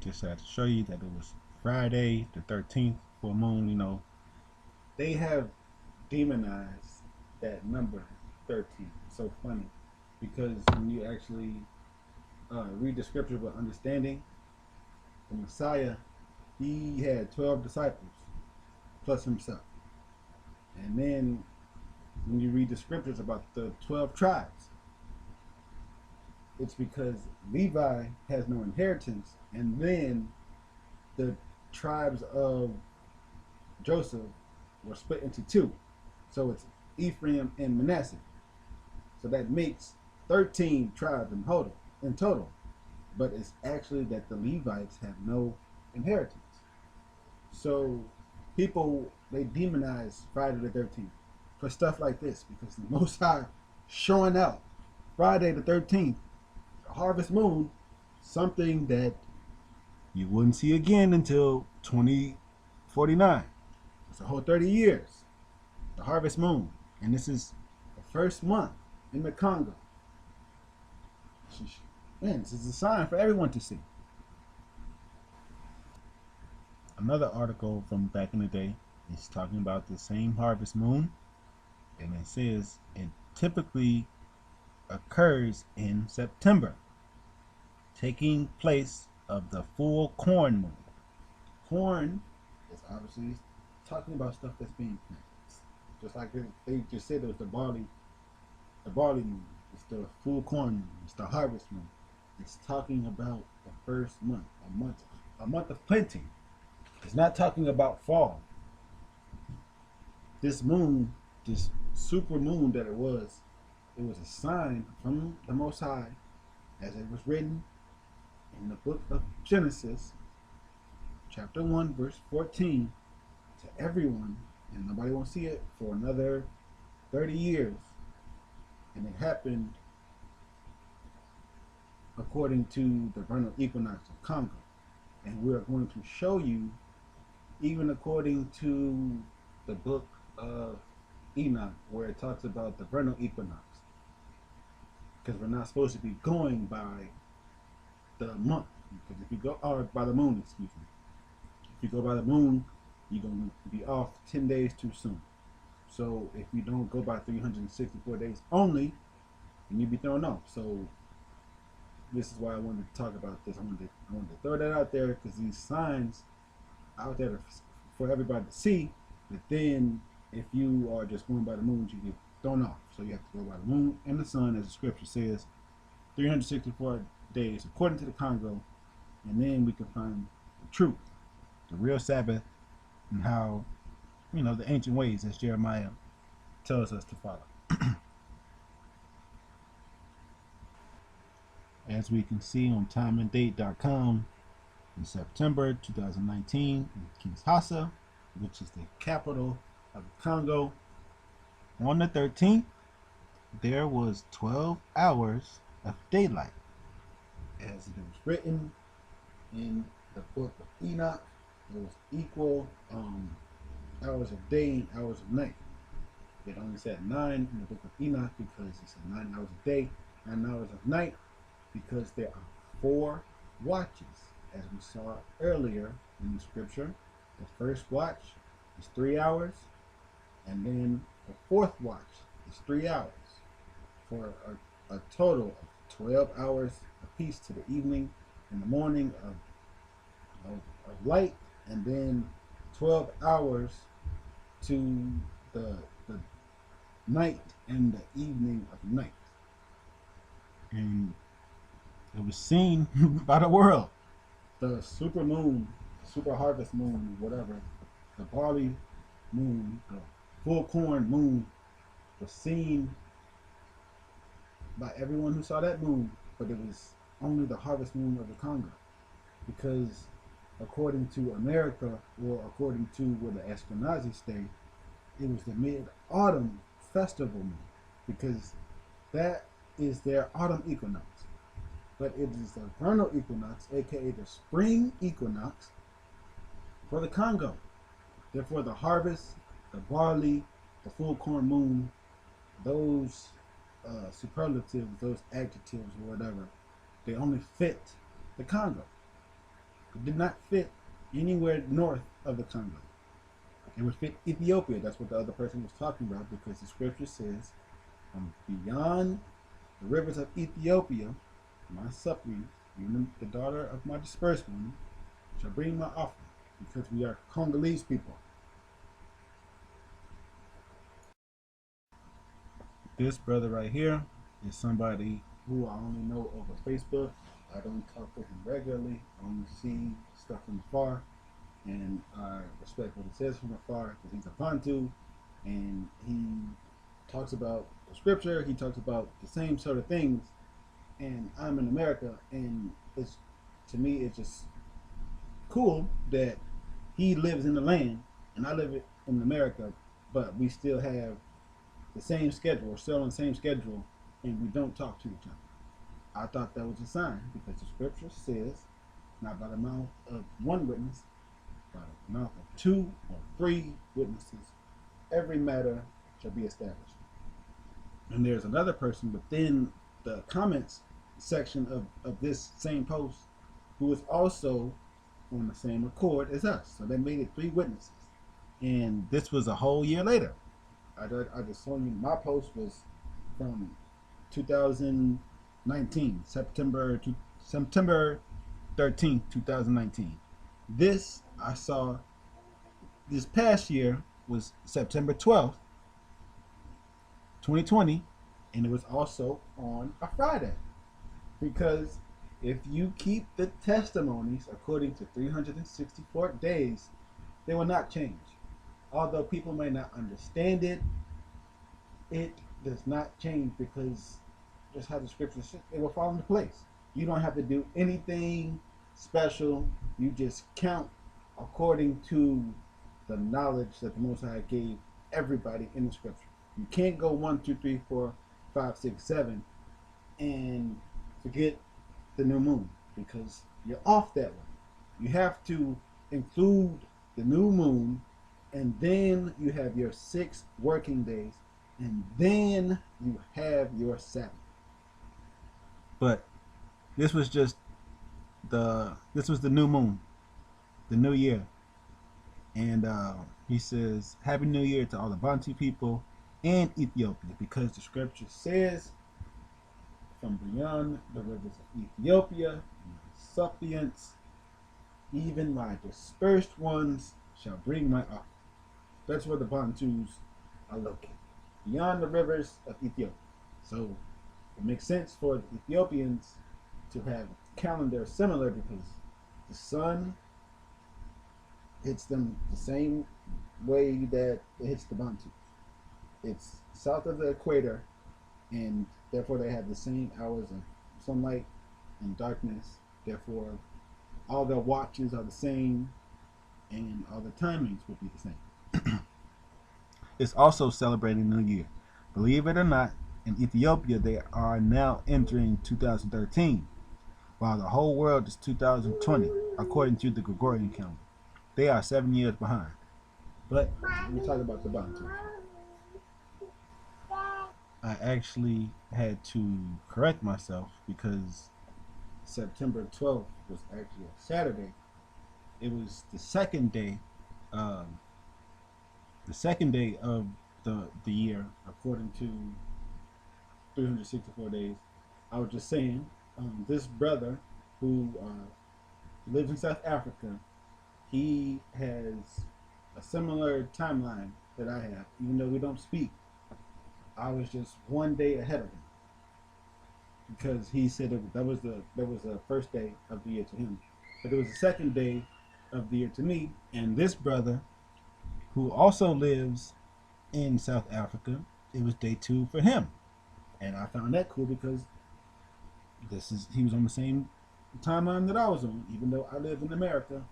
Just had to show you that it was Friday the 13th, full moon. They have demonized that number 13. It's so funny because when you actually read the scripture with understanding, the Messiah, he had 12 disciples plus himself. And then when you read the scriptures about the 12 tribes, it's because Levi has no inheritance, and then the tribes of Joseph were split into two. So it's Ephraim and Manasseh. So that makes 13 tribes in total. But it's actually that the Levites have no inheritance. So people, they demonize Friday the 13th for stuff like this because the Most High showing out Friday the 13th, the harvest moon, something that you wouldn't see again until 2049. It's a whole 30 years, the harvest moon. And this is the first month in the Congo. Man, this is a sign for everyone to see. Another article from back in the day is talking about the same harvest moon, and it says it typically occurs in September, taking place of the full corn moon. Corn is obviously talking about stuff that's being planted. Just like they just said it was the barley moon. It's the full corn moon. It's the harvest moon. It's talking about the first month, a month of plenty. It's not talking about fall. This moon, this super moon that it was a sign from the Most High, as it was written in the book of Genesis, chapter 1, verse 14, to everyone, and nobody won't see it for another 30 years. And it happened according to the vernal equinox of Congo. And we're going to show you, even according to the book of Enoch, where it talks about the vernal equinox. Because we're not supposed to be going by the month. Because if you go, or by the moon, excuse me. If you go by the moon, you're going to be off 10 days too soon. So if you don't go by 364 days only, then you'll be thrown off. So this is why I wanted to talk about this. I wanted to throw that out there because these signs out there for everybody to see. But then if you are just going by the moon, you get thrown off. So you have to go by the moon and the sun, as the scripture says, 364 days according to the Congo, and then we can find the truth, the real Sabbath, and how the ancient ways as Jeremiah tells us to follow. As we can see on timeanddate.com, in September 2019 in Kinshasa, which is the capital of the Congo, on the 13th, there was 12 hours of daylight. As it was written in the book of Enoch, it was equal hours of day and hours of night. It only said 9 in the book of Enoch because it said 9 hours of day, 9 hours of night, because there are 4 watches, as we saw earlier in the scripture. The first watch is 3 hours, and then the fourth watch is 3 hours, for a total of 12 hours apiece to the evening and the morning of light, and then 12 hours to the night and the evening of night. And it was seen by the world. The super moon, super harvest moon, whatever, the barley moon, the full corn moon was seen by everyone who saw that moon, but it was only the harvest moon of the Congo, because according to America, or according to where the Ashkenazi stay, it was the mid-autumn festival moon, because that is their autumn equinox. But it is the vernal equinox, aka the spring equinox, for the Congo. Therefore, the harvest, the barley, the full corn moon, those superlatives, those adjectives, or whatever, they only fit the Congo. It did not fit anywhere north of the Congo. It would fit Ethiopia. That's what the other person was talking about, because the scripture says, beyond the rivers of Ethiopia, my suppliant, even the daughter of my dispersed one, shall bring my offering, because we are Congolese people. This brother right here is somebody who I only know over Facebook. I don't talk to him regularly. I only see stuff from afar, and I respect what he says from afar, because he's a Bantu, and he talks about the scripture. He talks about the same sort of things, and I'm in America, and it's, to me, it's just cool that he lives in the land and I live in America, but we still have the same schedule, we're still on the same schedule, and we don't talk to each other. I thought that was a sign, because the scripture says, not by the mouth of one witness, by the mouth of two or three witnesses, every matter shall be established. And there's another person within the comments section of this same post who is also on the same accord as us. So they made it three witnesses. And this was a whole year later. I just told you my post was from 2019, September 13th, 2019. This I saw this past year was September 12th, 2020, and it was also on a Friday. Because if you keep the testimonies according to 364 days, they will not change. Although people may not understand it, it does not change, because just how the scriptures say, it will fall into place. You don't have to do anything special. You just count according to the knowledge that the Most High gave everybody in the scripture. You can't go 1, 2, 3, 4, 5, 6, 7 and forget the new moon, because you're off that one. You have to include the new moon, and then you have your 6 working days, and then you have your Sabbath. But this was just this was the new moon, the new year. And he says, Happy New Year to all the Bantu people and Ethiopia, because the scripture says, from beyond the rivers of Ethiopia, my suppliants, even my dispersed ones, shall bring my offering. That's where the Bantus are located, beyond the rivers of Ethiopia. So it makes sense for the Ethiopians to have a calendar similar, because the sun hits them the same way that it hits the Bantus. It's south of the equator, and therefore they have the same hours of sunlight and darkness. Therefore, all their watches are the same, and all the timings will be the same. It's also celebrating New Year. Believe it or not, in Ethiopia they are now entering 2013, while the whole world is 2020, according to the Gregorian calendar. They are 7 years behind. But we talk about the Bantu. I actually had to correct myself, because September 12th was actually a Saturday. It was the second day of the year, according to 364 days. I was just saying, this brother who lives in South Africa, he has a similar timeline that I have, even though we don't speak. I was just one day ahead of him, because he said that was the first day of the year to him, but it was the second day of the year to me. And this brother, who also lives in South Africa, it was day 2 for him, and I found that cool, because he was on the same timeline that I was on, even though I live in America.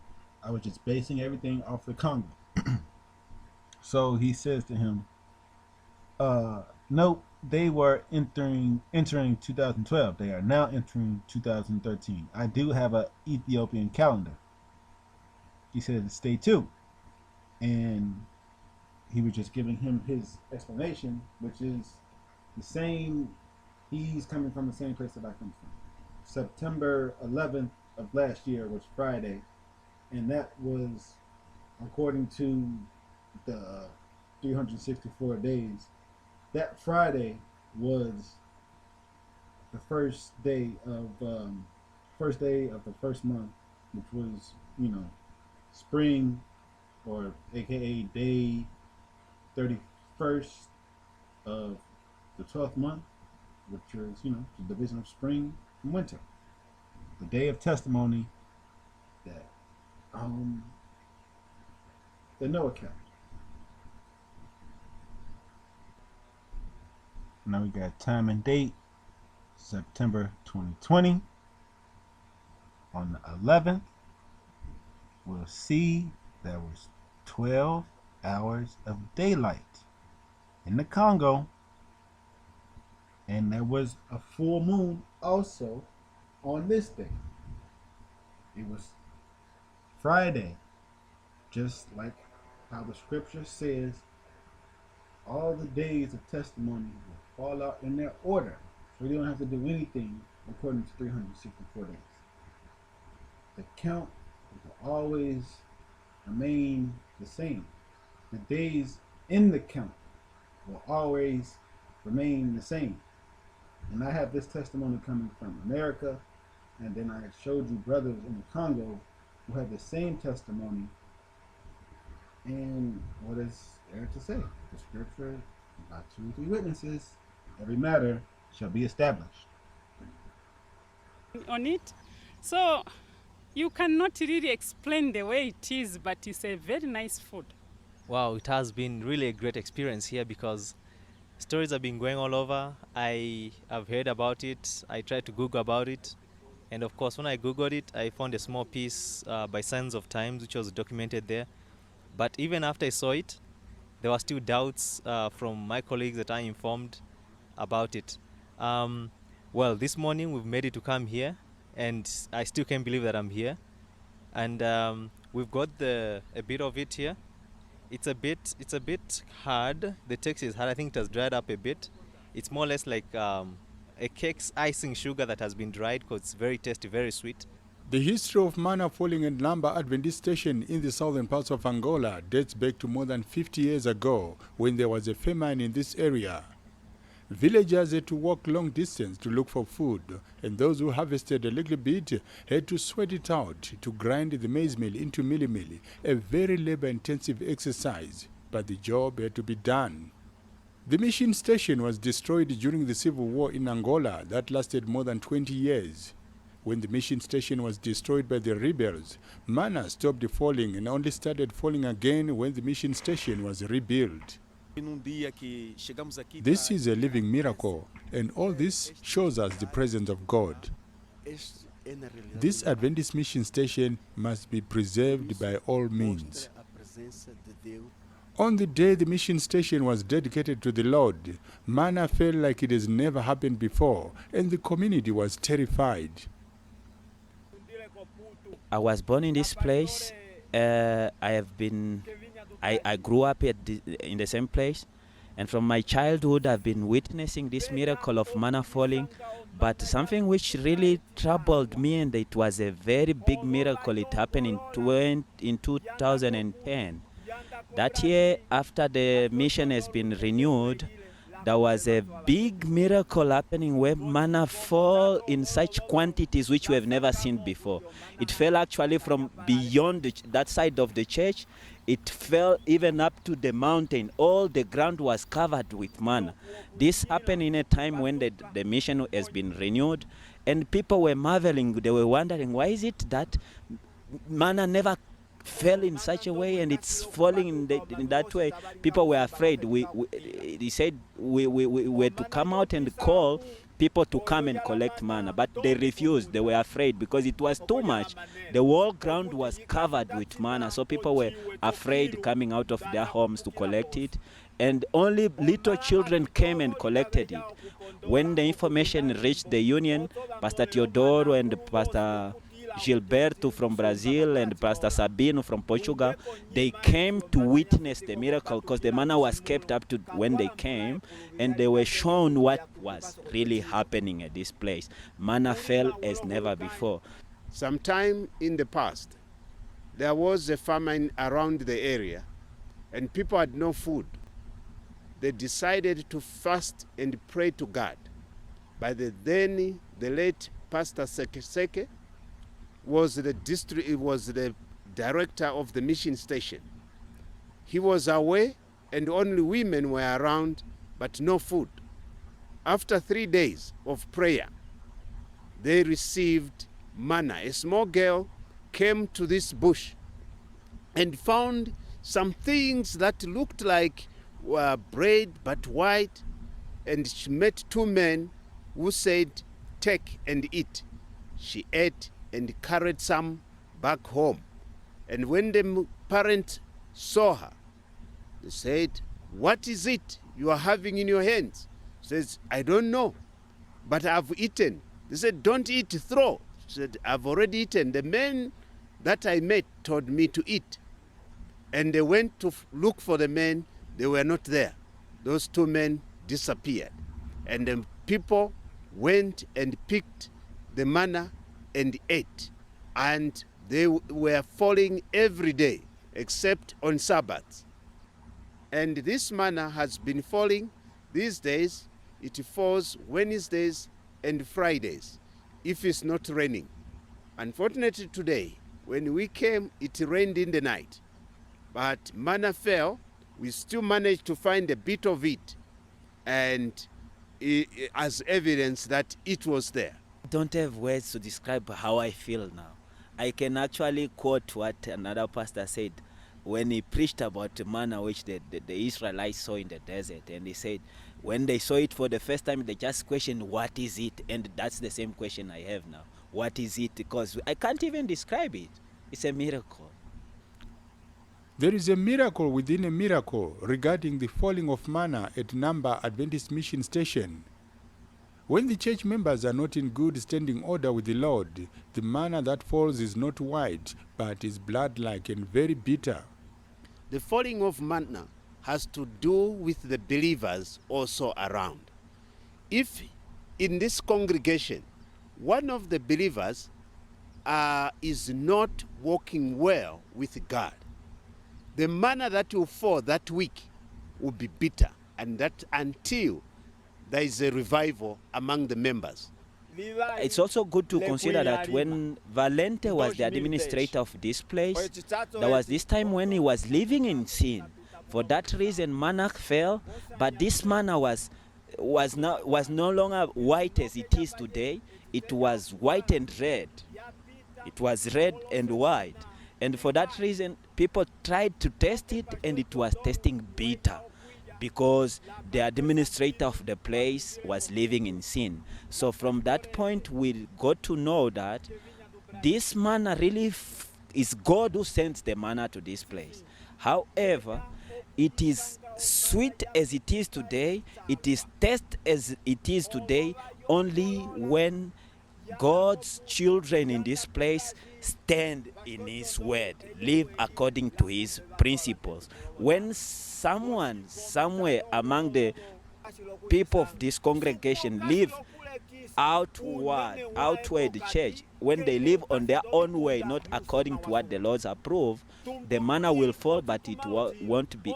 I was just basing everything off the Congo. So he says to him, nope, they were entering 2012. They are now entering 2013. I do have an Ethiopian calendar. He said, stay tuned. And he was just giving him his explanation, which is the same. He's coming from the same place that I come from. September 11th of last year was Friday, and that was according to the 364 days. That Friday was the first day of the first month, which was spring, or AKA day 31st of the 12th month, which is the division of spring from winter. The day of testimony that the Noah kept. Now we got time and date, September 2020. On the 11th, we'll see there was 12 hours of daylight in the Congo, and there was a full moon also on this day. It was Friday, just like how the scripture says all the days of testimony will fall out in their order. So you don't have to do anything according to 364 days. The count will always remain the same. The days in the count will always remain the same. And I have this testimony coming from America, and then I showed you brothers in the Congo who have the same testimony. And what is there to say? The scripture, by 2 or 3 witnesses, every matter shall be established. On it, so you cannot really explain the way it is, but it's a very nice food. Wow, it has been really a great experience here because stories have been going all over. I have heard about it. I tried to Google about it. And of course, when I Googled it, I found a small piece by Signs of Times, which was documented there. But even after I saw it, there were still doubts from my colleagues that I informed about it. Well, this morning we've made it to come here, and I still can't believe that I'm here. And we've got a bit of it here. It's a bit hard. The text is hard. I think it has dried up a bit. It's more or less like a cake's icing sugar that has been dried because it's very tasty, very sweet. The history of manna falling at Lamba Adventist Station in the southern parts of Angola dates back to more than 50 years ago when there was a famine in this area. Villagers had to walk long distance to look for food, and those who harvested a little bit had to sweat it out to grind the maize meal into milli, a very labor-intensive exercise, but the job had to be done. The mission station was destroyed during the civil war in Angola that lasted more than 20 years. When the mission station was destroyed by the rebels, manna stopped falling and only started falling again when the mission station was rebuilt. This is a living miracle, and all this shows us the presence of God. This Adventist mission station must be preserved by all means. On the day the mission station was dedicated to the Lord, manna fell like it has never happened before, and the community was terrified. I was born in this place. I grew up in the same place, and from my childhood I've been witnessing this miracle of manna falling. But something which really troubled me, and it was a very big miracle, it happened in 2010. That year, after the mission has been renewed, there was a big miracle happening where manna fell in such quantities which we have never seen before. It fell actually from beyond that side of the church. It fell even up to the mountain. All the ground was covered with manna. This happened in a time when the mission has been renewed, and people were marveling. They were wondering, why is it that manna never fell in such a way and it's falling in that way? People were afraid. He said we were to come out and call people to come and collect manna, but they refused. They were afraid because it was too much. The whole ground was covered with manna, so people were afraid coming out of their homes to collect it, and only little children came and collected it. When the information reached the union, Pastor Teodoro and Pastor Gilberto from Brazil and Pastor Sabino from Portugal, they came to witness the miracle because the manna was kept up to when they came, and they were shown what was really happening at this place. Manna fell as never before. Sometime in the past, there was a famine around the area and people had no food. They decided to fast and pray to God. By the late Pastor Seke was the director of the mission station. He was away and only women were around, but no food. After 3 days of prayer, they received manna. A small girl came to this bush and found some things that looked like bread but white, and she met 2 men who said, "Take and eat." She ate and carried some back home. And when the parents saw her, they said, "What is it you are having in your hands?" She says, "I don't know, but I've eaten." They said, "Don't eat, throw." She said, "I've already eaten. The men that I met told me to eat." And they went to look for the men. They were not there. Those 2 men disappeared. And the people went and picked the manna and ate. And they were falling every day except on Sabbath. And this manna has been falling these days. It falls Wednesdays and Fridays if it's not raining. Unfortunately today, when we came, it rained in the night. But manna fell. We still managed to find a bit of it, and as evidence that it was there. I don't have words to describe how I feel now. I can actually quote what another pastor said when he preached about the manna which the Israelites saw in the desert. And he said, when they saw it for the first time, they just questioned, what is it? And that's the same question I have now. What is it? Because I can't even describe it. It's a miracle. There is a miracle within a miracle regarding the falling of manna at Namba Adventist Mission Station. When the church members are not in good standing order with the Lord, the manna that falls is not white, but is blood-like and very bitter. The falling of manna has to do with the believers also around. If in this congregation, one of the believers is not walking well with God, the manna that will fall that week will be bitter, and that until there is a revival among the members. It's also good to consider that when Valente was the administrator of this place, there was this time when he was living in sin. For that reason, manna fell, but this manna was no longer white as it is today. It was white and red. It was red and white. And for that reason, people tried to test it, and it was tasting bitter because the administrator of the place was living in sin. So from that point, we got to know that this manna really is God who sends the manna to this place. However, it is sweet as it is today, it is taste as it is today, only when God's children in this place stand in His word, live according to His principles. When someone somewhere among the people of this congregation live outward the church, when they live on their own way, not according to what the Lord approve, the manna will fall, but it won't be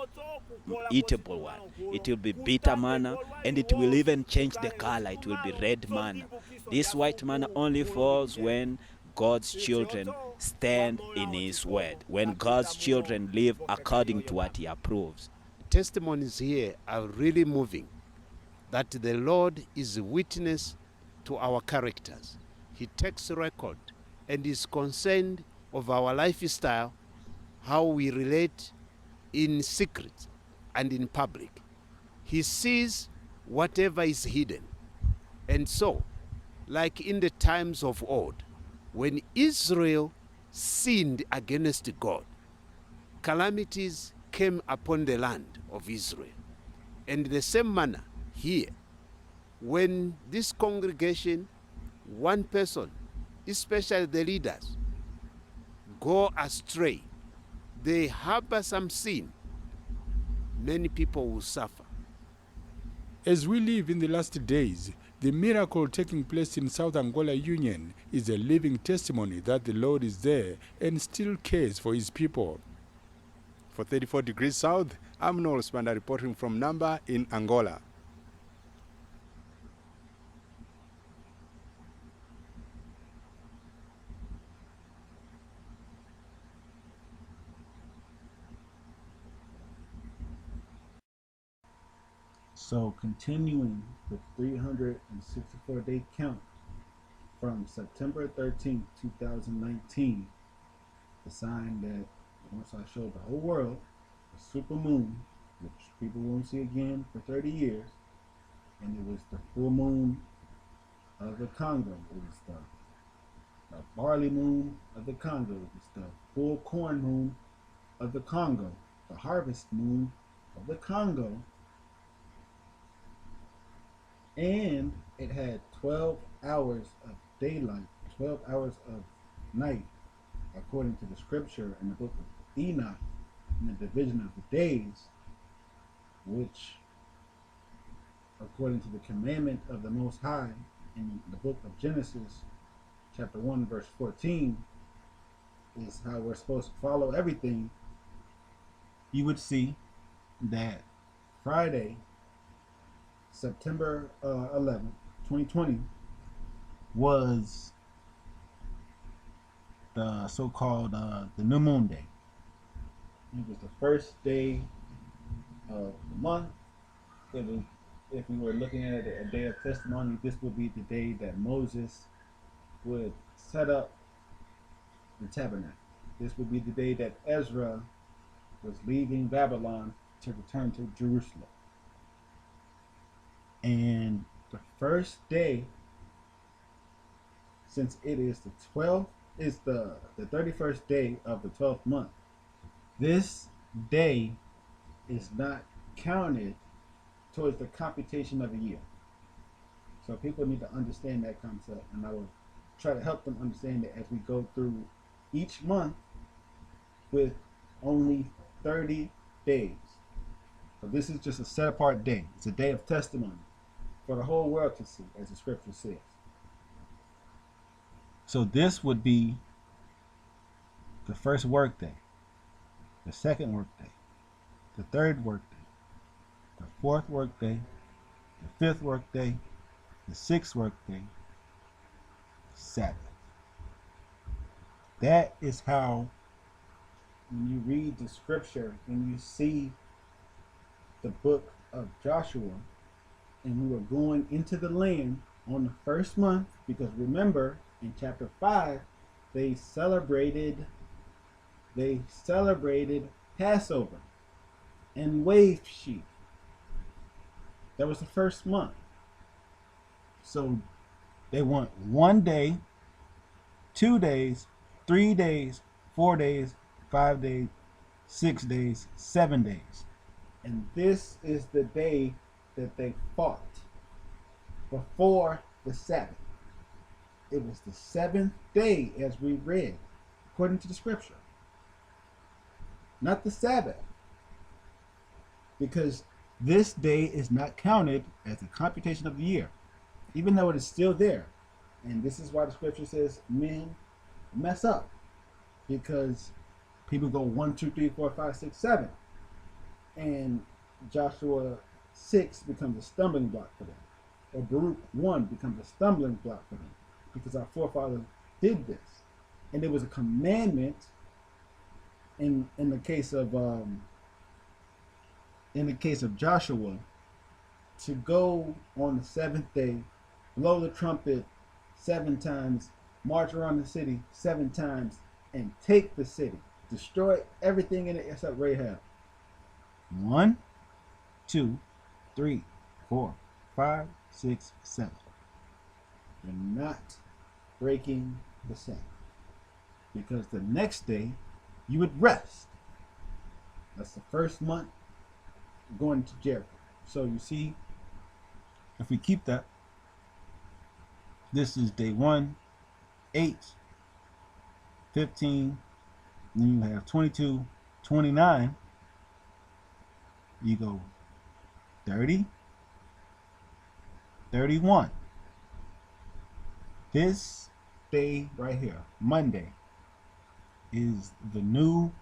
eatable one. It will be bitter manna, and it will even change the color. It will be red manna. This white manna only falls when God's children stand in His word, when God's children live according to what He approves. Testimonies here are really moving, that the Lord is a witness to our characters. He takes record and is concerned of our lifestyle, how we relate in secret and in public. He sees whatever is hidden. And so, like in the times of old, when Israel sinned against God, calamities came upon the land of Israel. And the same manner here, when this congregation, one person, especially the leaders, go astray, they harbor some sin, many people will suffer. As we live in the last days, the miracle taking place in South Angola Union is a living testimony that the Lord is there and still cares for his people. For 34 Degrees South, I'm Noel Spanda reporting from Namba in Angola. So continuing the 364-day count from September 13th, 2019, the sign that once I showed the whole world the super moon, which people won't see again for 30 years, and it was the full moon of the Congo. It was the barley moon of the Congo. It was the full corn moon of the Congo, the harvest moon of the Congo, and it had 12 hours of daylight, 12 hours of night, according to the scripture in the book of Enoch, in the division of the days, which, according to the commandment of the Most High in the book of Genesis, chapter 1, verse 14, is how we're supposed to follow everything. You would see that Friday, September 11th, 2020, was the so-called the new moon day. It was the first day of the month. It was, if we were looking at it, a day of testimony, this would be the day that Moses would set up the tabernacle. This would be the day that Ezra was leaving Babylon to return to Jerusalem. And the first day, since it is the 12th, is the 31st day of the 12th month, this day is not counted towards the computation of a year. So people need to understand that concept, and I will try to help them understand it as we go through each month with only 30 days. So this is just a set apart day. It's a day of testimony for the whole world to see, as the scripture says. So this would be the first work day, the second work day, the third work day, the fourth work day, the fifth work day, the sixth work day, Sabbath. That is how, when you read the scripture, when you see the book of Joshua, and we were going into the land on the first month, because remember, in chapter 5, they celebrated Passover and waved sheep. That was the first month. So they want 1 day, 2 days, 3 days, 4 days, 5 days, 6 days, 7 days. And this is the day that they fought before the Sabbath. It was the seventh day, as we read, according to the scripture. Not the Sabbath. Because this day is not counted as a computation of the year, even though it is still there. And this is why the scripture says men mess up, because people go 1, 2, 3, 4, 5, 6, 7, and Joshua 6 becomes a stumbling block for them, or Baruch 1 becomes a stumbling block for them, because our forefathers did this, and it was a commandment in the case of Joshua, to go on the seventh day, blow the trumpet 7 times, march around the city 7 times, and take the city, destroy everything in it except Rahab. 1, 2, 3, 4, 5, 6, 7. You're not breaking the Sabbath. Because the next day you would rest. That's the first month going to Jericho. So you see, if we keep that, this is day 1, 8, 15, then you have 22, 29. You go 30, 31. This day right here, Monday, is the new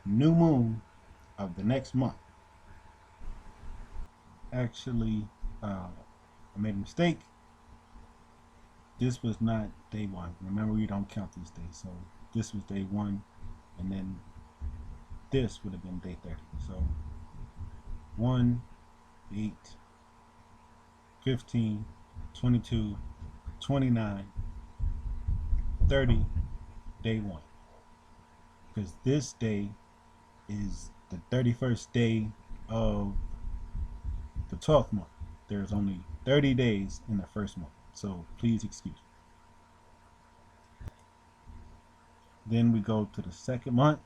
moon of the next month. Actually, I made a mistake. This was not day 1. Remember, we don't count these days. So this was day 1, and then this would have been day 30. So 1, 8, 15, 22, 29, 30, day 1. Because this day is the 31st day of the 12th month. There's only 30 days in the first month. So please excuse me. Then we go to the second month.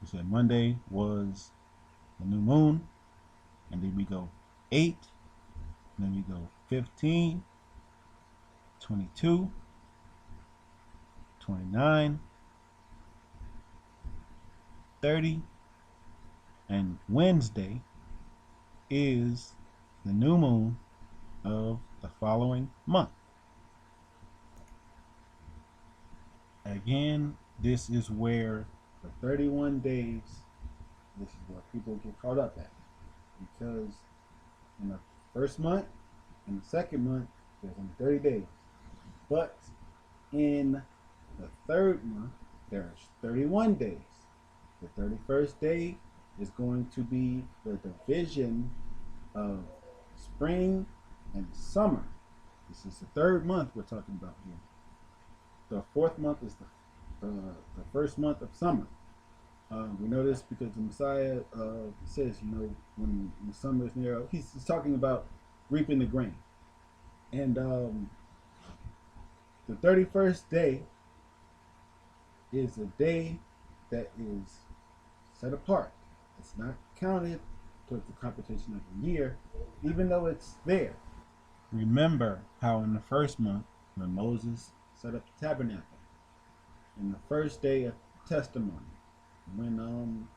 We said Monday was the new moon. And then we go 8. And then we go 15, 22, 29, 30. And Wednesday is the new moon of the following month. Again, this is where the 31 days, this is where people get caught up at. Because in the first month and the second month, there's only 30 days. But in the third month, there's 31 days. The 31st day is going to be the division of spring and summer. This is the third month we're talking about here. The fourth month is the first month of summer. We know this because the Messiah says, when summer is near, he's talking about reaping the grain. And the 31st day is a day that is set apart. It's not counted towards the computation of the year, even though it's there. Remember how in the first month, when Moses set up the tabernacle, in the first day of testimony, when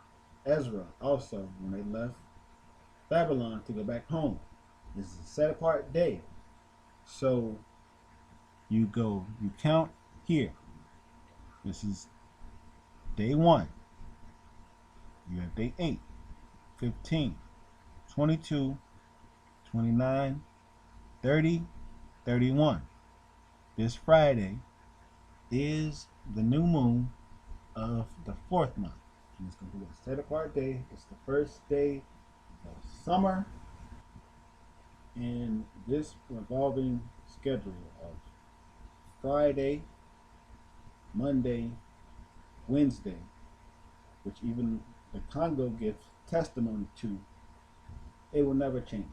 Ezra also, when they left Babylon to go back home, this is a set apart day. So you count here. This is day 1. You have day 8, 15, 22, 29, 30, 31. This Friday is the new moon of the fourth month. And it's going to be a set apart day. It's the first day of summer. And this revolving schedule of Friday, Monday, Wednesday, which even the Congo gives testimony to, it will never change.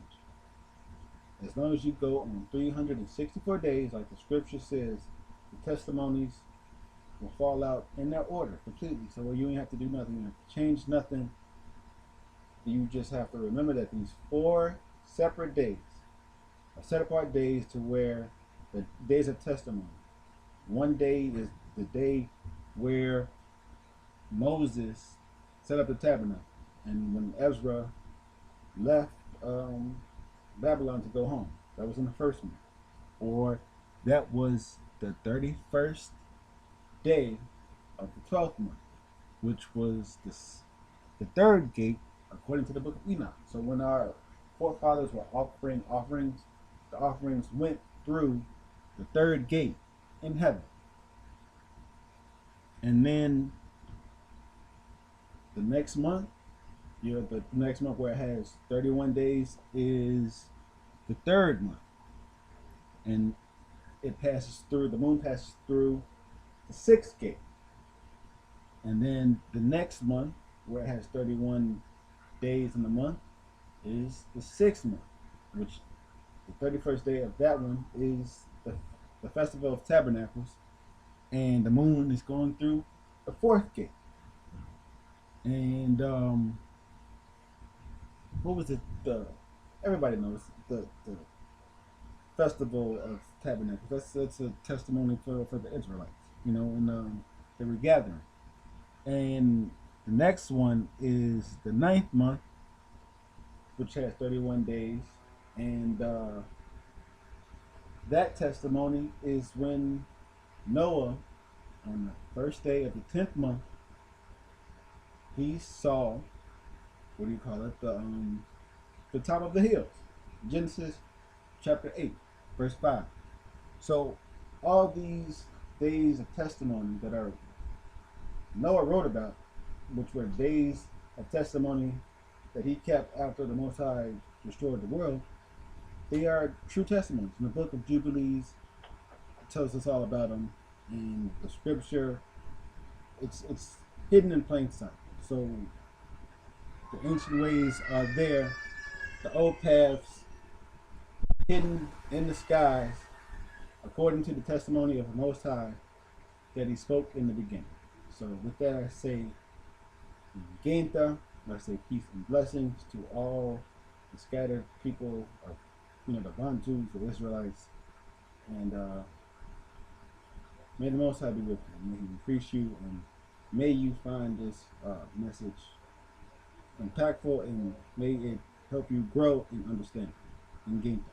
As long as you go on 364 days, like the scripture says, the testimonies will fall out in their order completely. So you don't have to do nothing, you don't have to change nothing. You just have to remember that these 4 separate days are set apart days to where the days of testimony. One day is the day where Moses set up the tabernacle, and when Ezra left Babylon to go home, that was in the first month. Or that was the 31st day of the 12th month, which was the third gate according to the book of Enoch. So when our forefathers were offering offerings, the offerings went through the third gate in heaven. And then the next month, the next month where it has 31 days is the third month. And the moon passes through the 6th gate. And then the next month, where it has 31 days in the month, is the 6th month, which the 31st day of that one is the the Festival of Tabernacles, and the moon is going through the fourth gate. And what was it? The everybody knows the Festival of Tabernacles. That's a testimony for the Israelites, and they were gathering. And the next one is the ninth month, which has 31 days, and that testimony is when Noah, on the first day of the 10th month, he saw, what do you call it, the top of the hills. Genesis chapter 8, verse 5. So all these days of testimony that are Noah wrote about, which were days of testimony that he kept after the Most High destroyed the world, they are true testimonies. In the book of Jubilees, it tells us all about them. And the scripture, it's hidden in plain sight. So the ancient ways are there. The old paths hidden in the skies, according to the testimony of the Most High that He spoke in the beginning. So with that, I say, Genta, I say peace and blessings to all the scattered people of, the Bantus, the Israelites, and may the Most High be with you. May He increase you, and may you find this message impactful, and may it help you grow in understanding. In Genta.